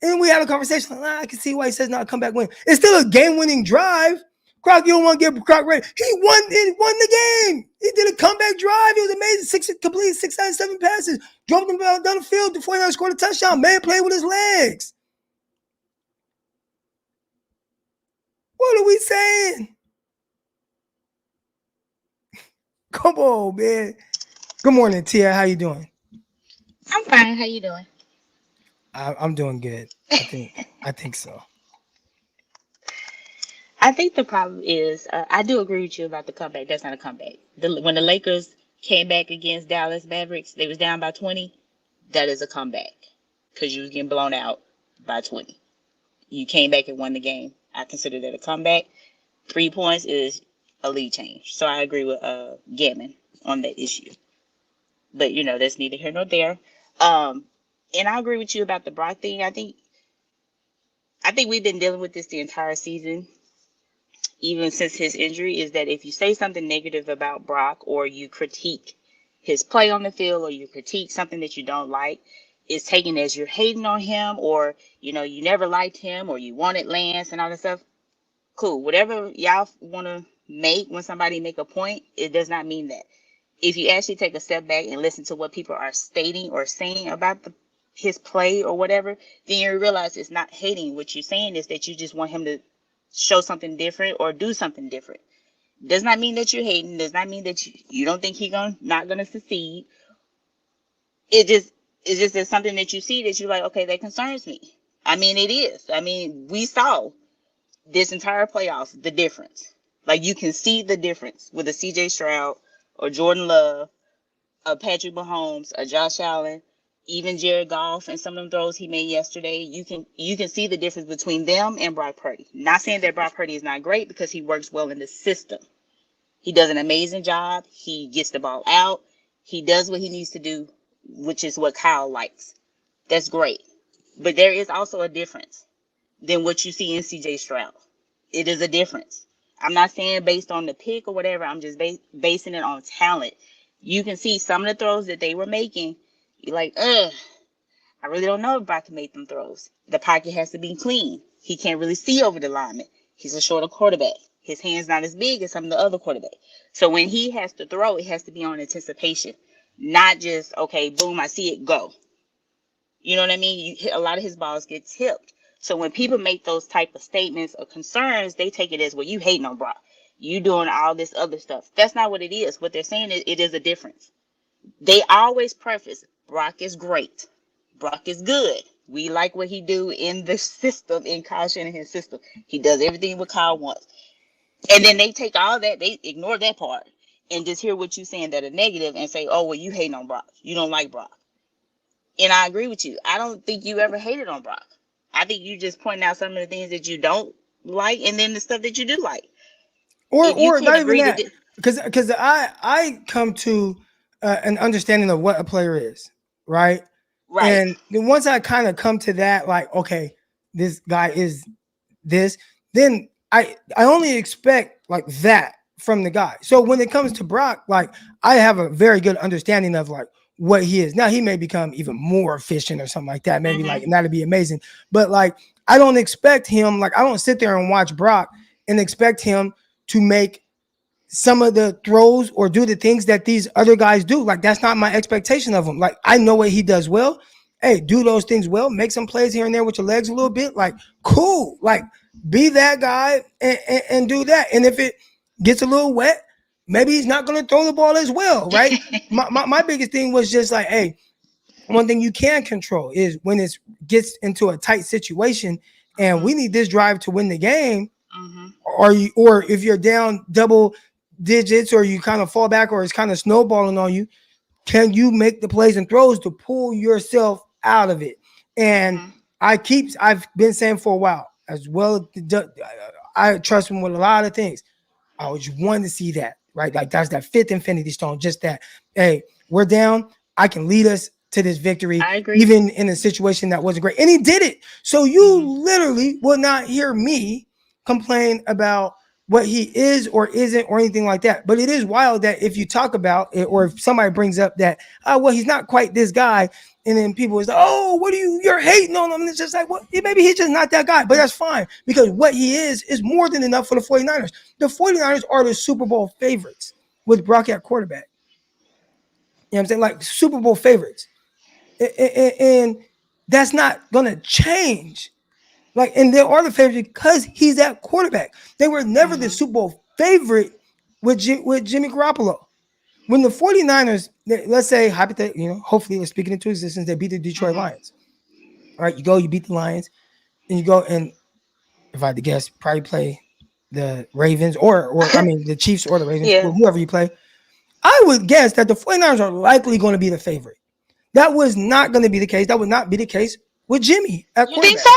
And we had a conversation, like, I can see why he says not a comeback win. It's still a game-winning drive. Crock, you don't want to give Crock ready. He won the game. He did a comeback drive. It was amazing. Complete 6 out of 7 passes. Drove them down the field. The 49ers scored a touchdown. Man played with his legs. What are we saying? Come on, man. Good morning, Tia. How you doing? I'm fine. How you doing? I'm doing good. I think so. I think the problem is, I do agree with you about the comeback. That's not a comeback. When the Lakers came back against Dallas Mavericks, they was down by 20. That is a comeback because you was getting blown out by 20. You came back and won the game. I consider that a comeback. 3 points is a lead change. So I agree with Gammon on that issue. But, that's neither here nor there. And I agree with you about the Brock thing. I think we've been dealing with this the entire season, even since his injury, is that if you say something negative about Brock or you critique his play on the field or you critique something that you don't like, it's taken as you're hating on him or, you never liked him or you wanted Lance and all that stuff. Cool. Whatever y'all want to make when somebody make a point, it does not mean that. If you actually take a step back and listen to what people are stating or saying about his play or whatever, then you realize it's not hating. What you're saying is that you just want him to show something different or do something different. Does not mean that you're hating. Does not mean that you don't think he's not gonna succeed. It's just there's something that you see that you're like, okay, that concerns me. I mean, it is. I mean, we saw this entire playoffs the difference. Like, you can see the difference with a CJ Stroud or Jordan Love, a Patrick Mahomes, a Josh Allen, even Jared Goff and some of them throws he made yesterday. You can see the difference between them and Brock Purdy. Not saying that Brock Purdy is not great because he works well in the system. He does an amazing job. He gets the ball out. He does what he needs to do, which is what Kyle likes. That's great. But there is also a difference than what you see in CJ Stroud. It is a difference. I'm not saying based on the pick or whatever. I'm just basing it on talent. You can see some of the throws that they were making. You're like, I really don't know if Brock can make them throws. The pocket has to be clean. He can't really see over the lineman. He's a shorter quarterback. His hand's not as big as some of the other quarterbacks. So when he has to throw, it has to be on anticipation. Not just, okay, boom, I see it, go. You know what I mean? A lot of his balls get tipped. So when people make those type of statements or concerns, they take it as, well, you hating on Brock. You doing all this other stuff. That's not what it is. What they're saying is it is a difference. They always preface, Brock is great. Brock is good. We like what he do in the system, in Kyle Shanahan's system. He does everything what Kyle wants. And then they take all that, they ignore that part and just hear what you're saying that are negative and say, oh, well, you hating on Brock. You don't like Brock. And I agree with you. I don't think you ever hated on Brock. I think you just pointing out some of the things that you don't like and then the stuff that you do like. Or not even that. Because I come to an understanding of what a player is, right? Right. And then once I kind of come to that, like, okay, this guy is this, then I only expect like that from the guy. So when it comes to Brock, like I have a very good understanding of like what he is. Now he may become even more efficient or something like that. Maybe like, and that'd be amazing. But like I don't expect him, like I don't sit there and watch Brock and expect him to make some of the throws or do the things that these other guys do. Like that's not my expectation of him. Like I know what he does well. Hey, do those things well, make some plays here and there with your legs a little bit. Like cool. Like be that guy and do that. And if it gets a little wet, maybe he's not going to throw the ball as well, right? My biggest thing was just like, hey, one thing you can control is when it gets into a tight situation and we need this drive to win the game, or if you're down double digits or you kind of fall back or it's kind of snowballing on you, can you make the plays and throws to pull yourself out of it? And I've been saying for a while, as well, I trust him with a lot of things. I always wanted to see that, right? Like that's that fifth infinity stone, just that, hey, we're down. I can lead us to this victory, even in a situation that wasn't great. And he did it. So you literally will not hear me complain about what he is or isn't or anything like that. But it is wild that if you talk about it or if somebody brings up that, well, he's not quite this guy. And then people is like, oh, you're hating on him. And it's just like, well, maybe he's just not that guy, but that's fine because what he is more than enough for the 49ers. The 49ers are the Super Bowl favorites with Brock at quarterback. You know what I'm saying? Like Super Bowl favorites. And that's not going to change. Like, and they are the favorite because he's that quarterback. They were never the Super Bowl favorite with Jimmy Garoppolo. When the 49ers, let's say, hypothetically, hopefully we're speaking into existence, they beat the Detroit Lions. All right, you beat the Lions, and you go, and if I had to guess, probably play the Ravens or the Chiefs or the Ravens, or whoever you play. I would guess that the 49ers are likely going to be the favorite. That was not going to be the case. That would not be the case with Jimmy at quarterback. You think so?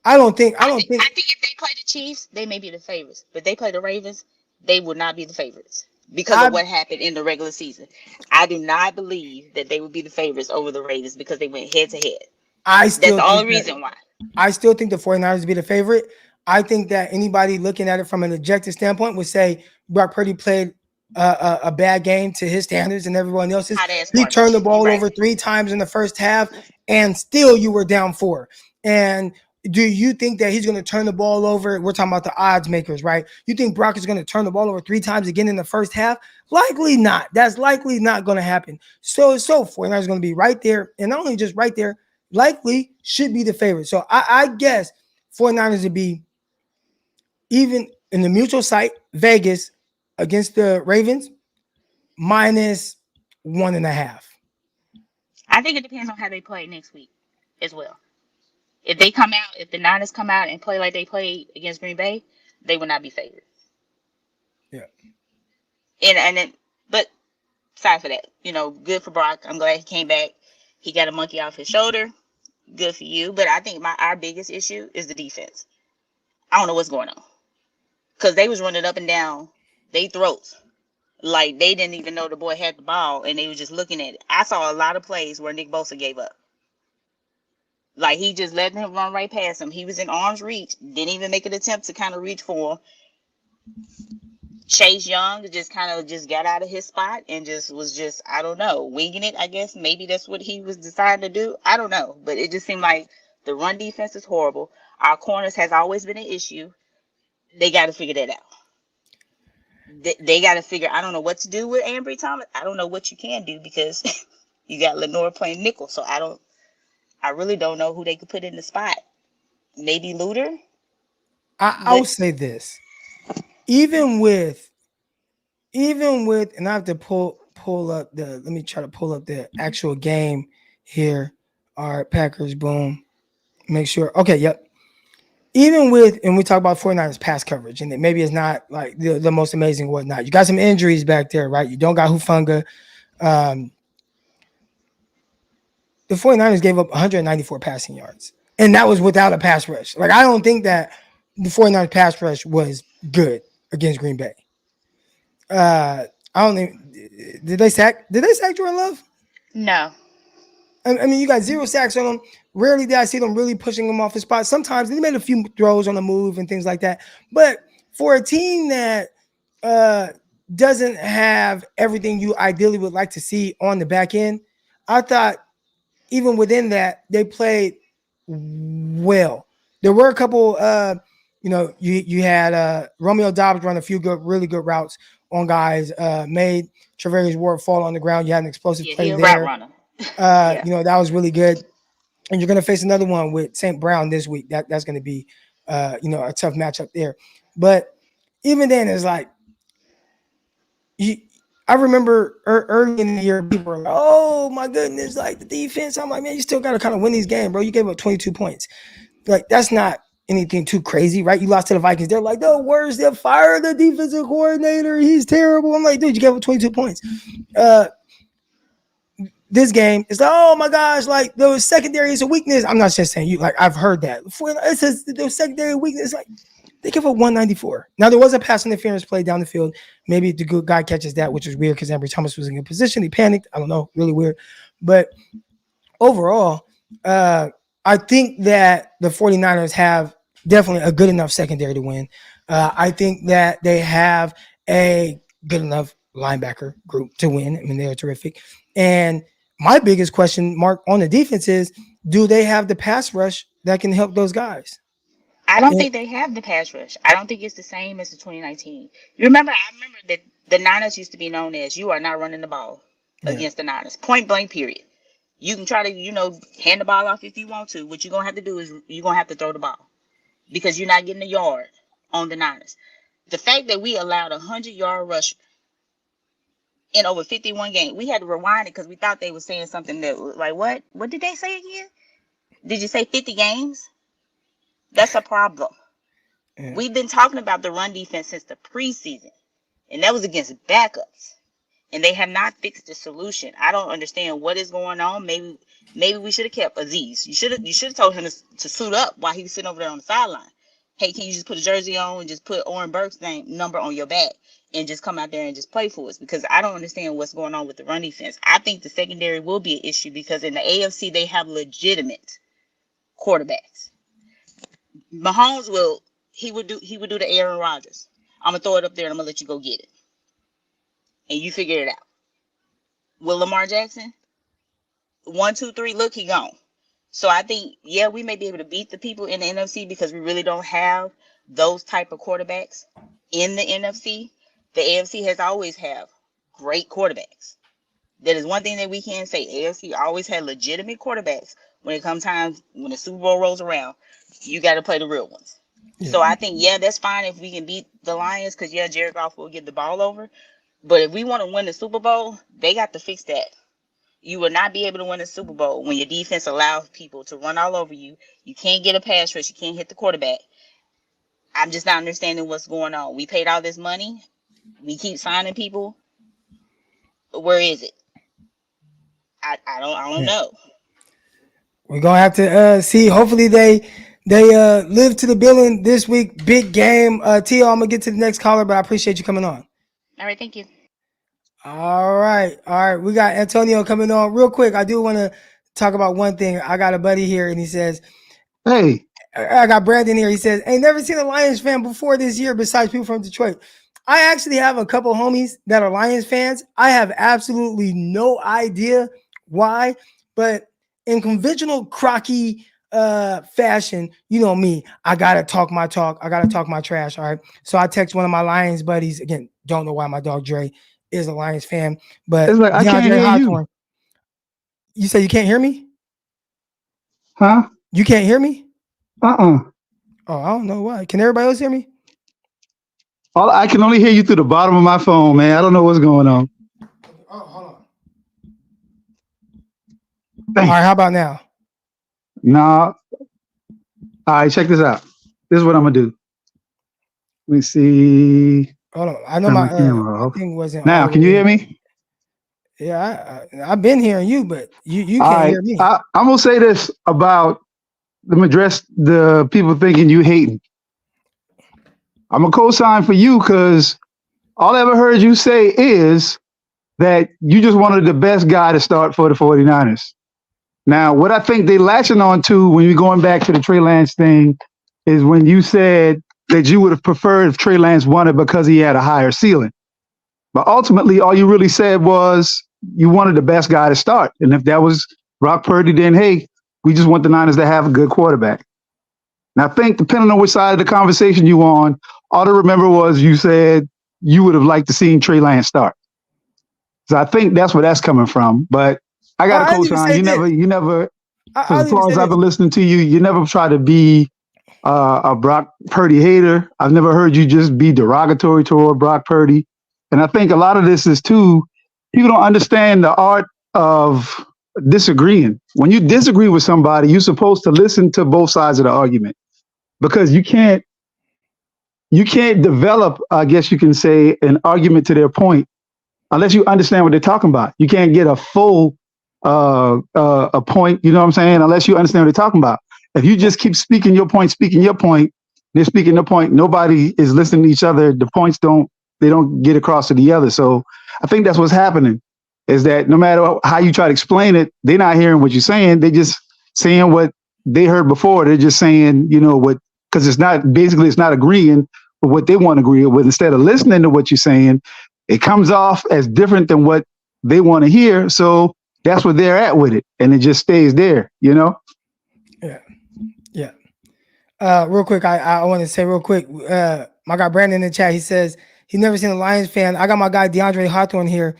I think if they play the Chiefs, they may be the favorites. But they play the Ravens, they would not be the favorites because of what happened in the regular season. I do not believe that they would be the favorites over the Ravens because they went head to head. That's the only reason why. I still think the 49ers would be the favorite. I think that anybody looking at it from an objective standpoint would say Brock Purdy played a bad game to his standards and everyone else's. He turned the ball over 3 times in the first half, and still you were down 4. And do you think that he's going to turn the ball over? We're talking about the odds makers, right? You think Brock is going to turn the ball over 3 times again in the first half? Likely not. That's likely not going to happen. So 49ers is going to be right there, and not only just right there, likely should be the favorite. So I guess 49ers would be even in the mutual site, Vegas against the Ravens, -1.5. I think it depends on how they play next week as well. If the Niners come out and play like they played against Green Bay, they will not be favored. Yeah. But aside for that, good for Brock. I'm glad he came back. He got a monkey off his shoulder. Good for you. But I think our biggest issue is the defense. I don't know what's going on. Because they was running up and down their throats. Like they didn't even know the boy had the ball and they were just looking at it. I saw a lot of plays where Nick Bosa gave up. Like he just let him run right past him. He was in arm's reach. Didn't even make an attempt to kind of reach for him. Chase Young just got out of his spot and was I don't know, winging it, I guess. Maybe that's what he was deciding to do. I don't know. But it just seemed like the run defense is horrible. Our corners has always been an issue. They got to figure that out. They got to figure, I don't know what to do with Ambry Thomas. I don't know what you can do because you got Lenore playing nickel. So I really don't know who they could put in the spot. Maybe Luter? I'll say this. Even with, and I have to pull up let me try to pull up the actual game here. All right, Packers, boom. Make sure. Okay, yep. Even with, and we talk about 49ers pass coverage, and maybe it's not like the most amazing whatnot. You got some injuries back there, right? You don't got Hufanga. The 49ers gave up 194 passing yards, and that was without a pass rush. Like, I don't think that the 49ers pass rush was good against Green Bay. I don't think, did they sack Jordan Love? No. I mean, you got 0 sacks on them. Rarely did I see them really pushing them off the spot. Sometimes they made a few throws on the move and things like that. But for a team that doesn't have everything you ideally would like to see on the back end, I thought even within that, they played well. There were a couple, you had Romeo Dobbs run a few really good routes on guys, made Travarius Ward fall on the ground. You had an explosive play he's a there. route runner. That was really good. And you're going to face another one with St. Brown this week. That's going to be, a tough matchup there. But even then, it's like, I remember early in the year, people were like, oh my goodness, like the defense. I'm like, man, you still got to kind of win these games, bro. You gave up 22 points. Like, that's not anything too crazy, right? You lost to the Vikings. They're like, no, worse. They'll fire the defensive coordinator. He's terrible. I'm like, dude, you gave up 22 points. This game is like, oh my gosh, like the secondary is a weakness. I'm not just saying you, like I've heard that. It says the secondary weakness, like they give up 194. Now there was a pass interference play down the field. Maybe the good guy catches that, which is weird because Ambry Thomas was in a good position. He panicked. I don't know, really weird. But overall, I think that the 49ers have definitely a good enough secondary to win. I think that they have a good enough linebacker group to win. I mean, they are terrific. And my biggest question mark on the defense is, do they have the pass rush that can help those guys? I don't think they have the pass rush. I don't think it's the same as the 2019. I remember that the Niners used to be known as, you are not running the ball against the Niners. Point blank, period. You can try to, hand the ball off if you want to. What you're going to have to do is you're going to have to throw the ball because you're not getting a yard on the Niners. The fact that we allowed a 100-yard rush in over 51 games, we had to rewind it because we thought they were saying something that was like, what? What did they say again? Did you say 50 games? That's a problem. Yeah. We've been talking about the run defense since the preseason, and that was against backups, and they have not fixed the solution. I don't understand what is going on. Maybe we should have kept Aziz. You should have told him to suit up while he was sitting over there on the sideline. Hey, can you just put a jersey on and just put Oren Burke's number on your back and just come out there and just play for us? Because I don't understand what's going on with the run defense. I think the secondary will be an issue because in the AFC they have legitimate quarterbacks. Mahomes would do the Aaron Rodgers. I'm gonna throw it up there and I'm gonna let you go get it, and you figure it out. Will Lamar Jackson? 1, 2, 3. Look, he gone. So I think, we may be able to beat the people in the NFC because we really don't have those type of quarterbacks in the NFC. The AFC has always have great quarterbacks. That is one thing that we can say. AFC always had legitimate quarterbacks. When it comes time, when the Super Bowl rolls around, you got to play the real ones. Yeah. So I think, that's fine if we can beat the Lions because, Jared Goff will get the ball over. But if we want to win the Super Bowl, they got to fix that. You will not be able to win a Super Bowl when your defense allows people to run all over you. You can't get a pass rush. You can't hit the quarterback. I'm just not understanding what's going on. We paid all this money. We keep signing people. Where is it? I don't know. We're gonna have to see. Hopefully they live to the billing this week. Big game. T.O., I'm gonna get to the next caller, but I appreciate you coming on. All right, thank you. All right. We got Antonio coming on real quick. I do want to talk about one thing. I got a buddy here, and he says, "Hey." I got Brandon here. He says, "Ain't never seen a Lions fan before this year besides people from Detroit." I actually have a couple homies that are Lions fans. I have absolutely no idea why, but in conventional Crocky fashion, you know me, I gotta talk my talk. I gotta talk my trash. All right. So I text one of my Lions buddies. Again, don't know why my dog Dre is a Lions fan, but it's like, I can't hear Hawthorne, you say you can't hear me? Huh? You can't hear me? Oh, I don't know why. Can everybody else hear me? I can only hear you through the bottom of my phone, man. I don't know what's going on. Oh, hold on. All right, how about now? Nah. All right, check this out. This is what I'm gonna do. Let me see. Hold on. I know my thing wasn't. Now, can you hear me? Yeah, I've been hearing you, but you can't hear me. I'm gonna say this about them. Address the people thinking you hating. I'm a co-sign for you because all I ever heard you say is that you just wanted the best guy to start for the 49ers. Now, what I think they latching on to when you're going back to the Trey Lance thing is when you said that you would have preferred if Trey Lance won it because he had a higher ceiling. But ultimately, all you really said was you wanted the best guy to start. And if that was Brock Purdy, then hey, we just want the Niners to have a good quarterback. And I think depending on which side of the conversation you on, all I remember was you said you would have liked to see Trey Lance start. So I think that's where that's coming from. But I got to co-sign. You never, as far as I've been listening to you, you never try to be a Brock Purdy hater. I've never heard you just be derogatory toward Brock Purdy. And I think a lot of this is too, people don't understand the art of disagreeing. When you disagree with somebody, you're supposed to listen to both sides of the argument, because you can't develop, I guess you can say, an argument to their point unless you understand what they're talking about. You can't get a full a point, you know what I'm saying, unless you understand what they're talking about. If you just keep speaking your point, they're speaking their point, nobody is listening to each other, the points don't get across to the other. So I think that's what's happening, is that no matter how you try to explain it, they're not hearing what you're saying. They're just saying what they heard before. They're just saying, what, because it's not agreeing with what they want to agree with. Instead of listening to what you're saying, it comes off as different than what they want to hear. So that's where they're at with it. And it just stays there, Yeah. Real quick, I want to say real quick, my guy Brandon in the chat, he says he's never seen a Lions fan. I got my guy DeAndre Hawthorne here,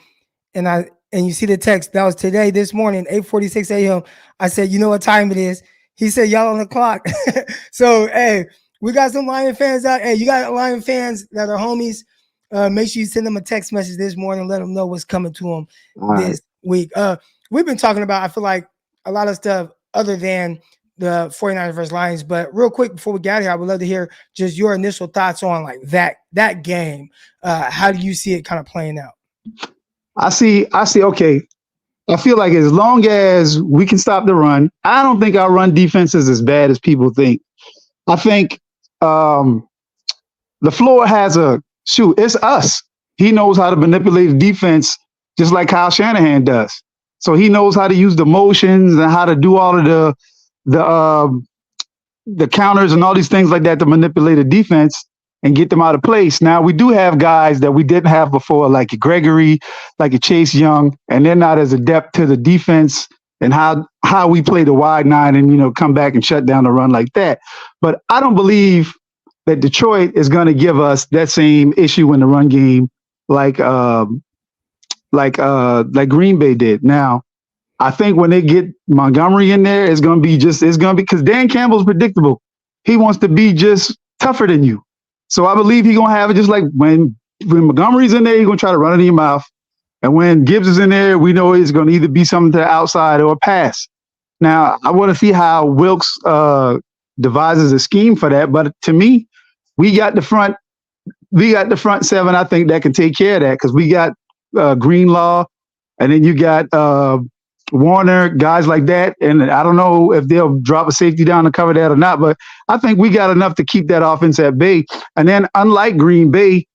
and you see the text. That was today, this morning, 8:46 a.m. I said, you know what time it is? He said, y'all on the clock. So, hey, we got some Lion fans out. Hey, you got Lion fans that are homies. Make sure you send them a text message this morning. Let them know what's coming to them this week. We've been talking about, I feel like, a lot of stuff other than the 49ers versus Lions. But real quick, before we get out of here, I would love to hear just your initial thoughts on like that game. How do you see it kind of playing out? I see. Okay. I feel like as long as we can stop the run, I don't think our run defense is as bad as people think. I think the floor has it's us. He knows how to manipulate the defense just like Kyle Shanahan does. So he knows how to use the motions and how to do all of the counters and all these things like that to manipulate the defense and get them out of place. Now, we do have guys that we didn't have before, like a Gregory, like a Chase Young, and they're not as adept to the defense and how we play the wide nine and, come back and shut down the run like that. But I don't believe that Detroit is going to give us that same issue in the run game like Green Bay did. Now, I think when they get Montgomery in there, it's going to be because Dan Campbell's predictable. He wants to be just tougher than you. So I believe he's going to have it just like when Montgomery's in there, he's going to try to run it in your mouth. And when Gibbs is in there, we know it's going to either be something to the outside or a pass. Now, I want to see how Wilkes devises a scheme for that. But to me, we got the front seven, I think, that can take care of that, because we got Greenlaw, and then you got Warner, guys like that. And I don't know if they'll drop a safety down to cover that or not, but I think we got enough to keep that offense at bay. And then unlike Green Bay,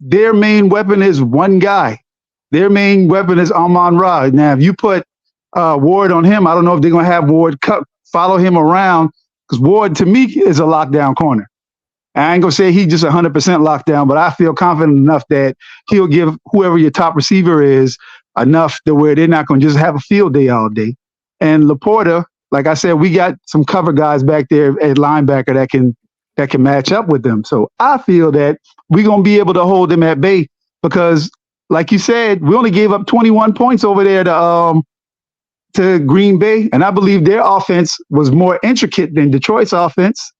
their main weapon is one guy. Their main weapon is Amon-Ra. Now, if you put Ward on him, I don't know if they're going to have Ward follow him around, because Ward, to me, is a lockdown corner. I ain't going to say he's just 100% lockdown, but I feel confident enough that he'll give whoever your top receiver is enough to where they're not going to just have a field day all day. And Laporta, like I said, we got some cover guys back there at linebacker that can match up with them. So I feel that we're going to be able to hold them at bay, because, like you said, we only gave up 21 points over there to Green Bay, and I believe their offense was more intricate than Detroit's offense.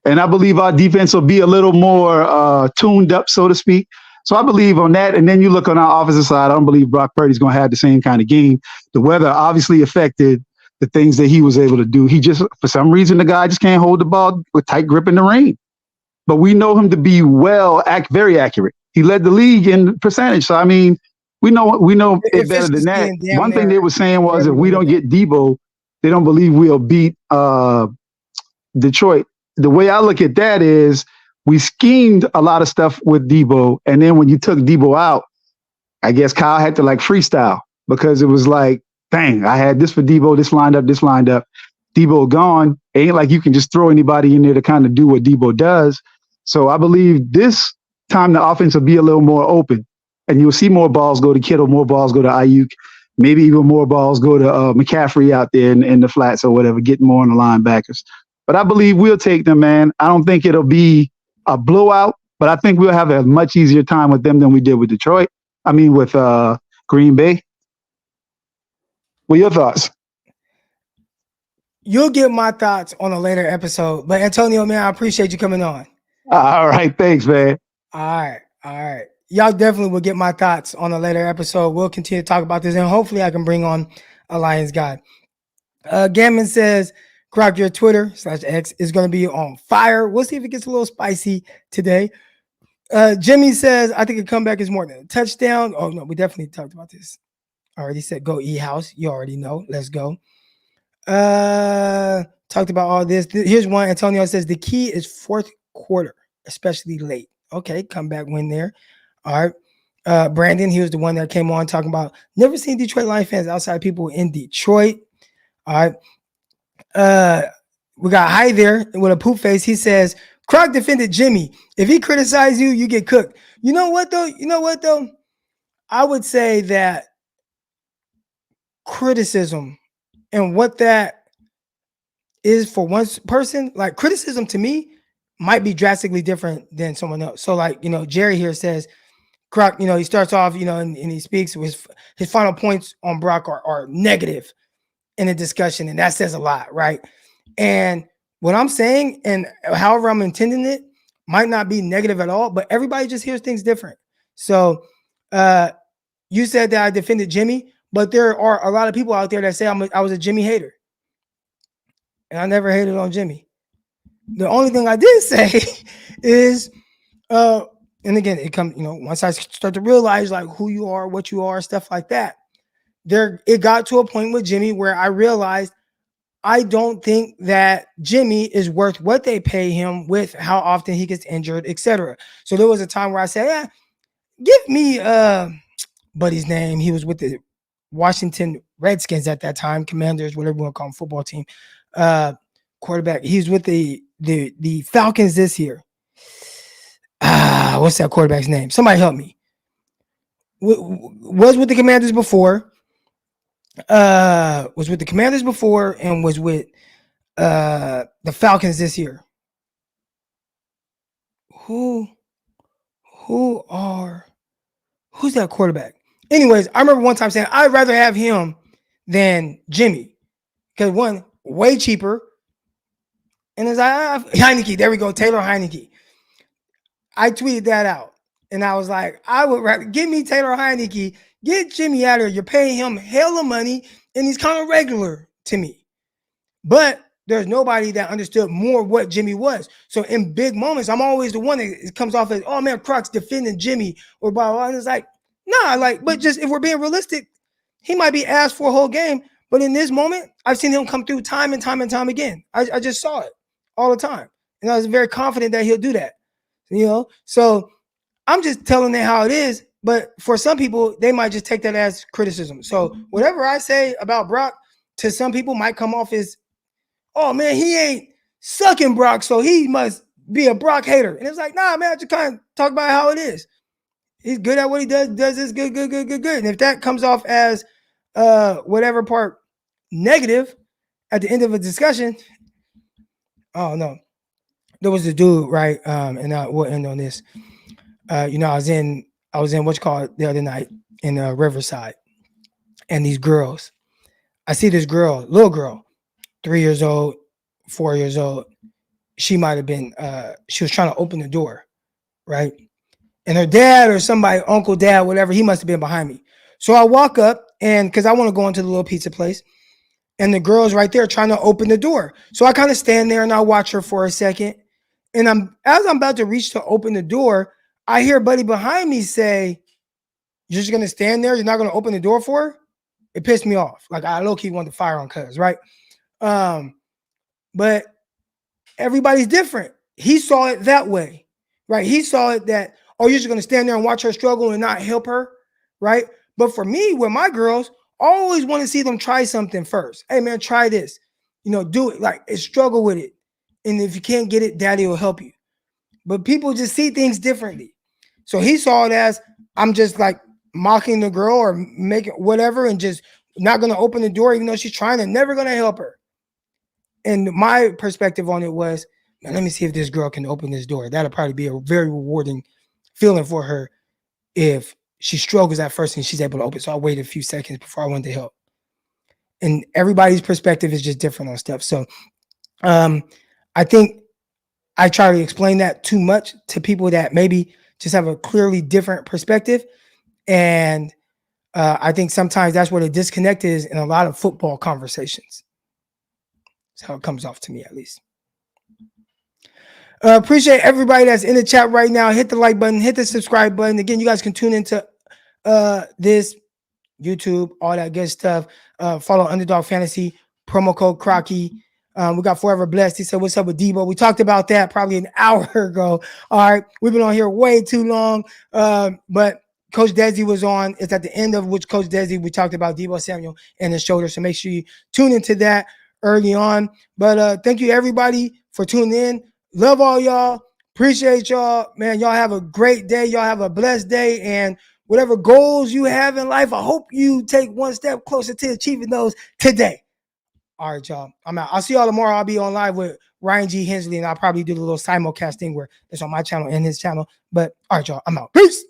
And I believe our defense will be a little more tuned up, so to speak. So I believe on that. And then you look on our offensive side, I don't believe Brock Purdy's going to have the same kind of game. The weather obviously affected the things that he was able to do. He just, for some reason, the guy just can't hold the ball with tight grip in the rain. But we know him to be very accurate. He led the league in percentage. So, I mean, we know it better than that. One thing they were saying was if we don't get Deebo, they don't believe we'll beat Detroit. The way I look at that is we schemed a lot of stuff with Deebo, and then when you took Deebo out, I guess Kyle had to like freestyle, because it was like dang, I had this for Debo, this lined up, this lined up. Debo gone. It ain't like you can just throw anybody in there to kind of do what Debo does. So I believe this time the offense will be a little more open, and you'll see more balls go to Kittle, more balls go to Ayuk, maybe even more balls go to McCaffrey out there in the flats or whatever, getting more on the linebackers. But I believe we'll take them, man. I don't think it'll be a blowout, but I think we'll have a much easier time with them than we did with Detroit. I mean, with Green Bay. What are your thoughts? You'll get my thoughts on a later episode. But Antonio, man, I appreciate you coming on. All right. Thanks, man. All right. Y'all definitely will get my thoughts on a later episode. We'll continue to talk about this, and hopefully I can bring on a Lions guy. Gammon says, Crock, your Twitter/X is going to be on fire. We'll see if it gets a little spicy today. Jimmy says, I think a comeback is more than a touchdown. Oh, no, we definitely talked about this. I already said go E-House. You already know. Let's go. Talked about all this. Here's one. Antonio says, the key is fourth quarter, especially late. Okay, comeback win there. All right. Brandon, he was the one that came on talking about never seen Detroit Lions fans outside people in Detroit. All right. We got High there with a poop face. He says, Crock defended Jimmy. If he criticizes you, you get cooked. You know what, though? I would say that criticism and what that is for one person, like criticism to me might be drastically different than someone else. So like, Jerry here says, Crock, he starts off, and he speaks with his final points on Brock are negative in a discussion. And that says a lot, right? And what I'm saying and however I'm intending it might not be negative at all, but everybody just hears things different. So you said that I defended Jimmy, but there are a lot of people out there that say I was a Jimmy hater. And I never hated on Jimmy. The only thing I did say is, and again, it comes, once I start to realize like who you are, what you are, stuff like that, it got to a point with Jimmy where I realized I don't think that Jimmy is worth what they pay him with how often he gets injured, etc. So there was a time where I said, give me buddy's name. He was with the Washington Redskins at that time, Commanders, whatever you want to call them, football team. Quarterback. He's with the Falcons this year. What's that quarterback's name? Somebody help me. Was with the Commanders before. Was with the Commanders before and was with the Falcons this year. Who's that quarterback? Anyways, I remember one time saying I'd rather have him than Jimmy because one, way cheaper. And as Heineke, there we go, Taylor Heineke. I tweeted that out. And I was like, I would rather give me Taylor Heineke, get Jimmy out of here. You're paying him hella money, and he's kind of regular to me. But there's nobody that understood more what Jimmy was. So in big moments, I'm always the one that comes off as, oh man, Crock's defending Jimmy or blah, blah. And it's like, nah, but just if we're being realistic, he might be asked for a whole game. But in this moment, I've seen him come through time and time and time again. I just saw it all the time. And I was very confident that he'll do that. So I'm just telling it how it is. But for some people, they might just take that as criticism. So whatever I say about Brock to some people might come off as, oh man, he ain't sucking Brock, so he must be a Brock hater. And it's like, nah, man, I just kind of talk about how it is. He's good at what he does this good. And if that comes off as whatever part negative at the end of a discussion, oh no. There was a dude, right? And we'll end on this. I was in what's called the other night in Riverside, and these girls. I see this girl, little girl, 3 years old, 4 years old. She might have been. She was trying to open the door, right? And her dad or somebody, uncle, dad, whatever, he must have been behind me. So I walk up, and because I want to go into the little pizza place, and the girl's right there trying to open the door. So I kind of stand there and I watch her for a second. And as I'm about to reach to open the door, I hear a buddy behind me say, you're just going to stand there? You're not going to open the door for her? It pissed me off. Like I low-key wanted to fire on cuz, right? But everybody's different. He saw it that way, right? He saw it that, oh, you're just going to stand there and watch her struggle and not help her, right? But for me, with my girls, always want to see them try something first. Hey man, try this. Do it. Like, struggle with it. And if you can't get it, daddy will help you. But people just see things differently. So he saw it as, I'm just like mocking the girl or making whatever and just not going to open the door, even though she's trying and never going to help her. And my perspective on it was, man, let me see if this girl can open this door. That'll probably be a very rewarding feeling for her if she struggles at first and she's able to open. So I waited a few seconds before I went to help. And everybody's perspective is just different on stuff. So I think I try to explain that too much to people that maybe just have a clearly different perspective. And I think sometimes that's where the disconnect is in a lot of football conversations. That's how it comes off to me, at least. Appreciate everybody that's in the chat right now. Hit the like button, hit the subscribe button. Again, you guys can tune into this YouTube, all that good stuff. Follow Underdog Fantasy, promo code Crocky. We got Forever Blessed. He said, what's up with Deebo? We talked about that probably an hour ago. All right. We've been on here way too long. But Coach Dezi was on. It's at the end of which Coach Dezi, we talked about Debo Samuel and his shoulder. So make sure you tune into that early on. But thank you, everybody, for tuning in. Love all y'all. Appreciate y'all. Man, y'all have a great day. Y'all have a blessed day. And whatever goals you have in life, I hope you take one step closer to achieving those today. All right, y'all. I'm out. I'll see y'all tomorrow. I'll be on live with Ryan G. Hensley, and I'll probably do the little simulcast thing where it's on my channel and his channel. But all right, y'all. I'm out. Peace.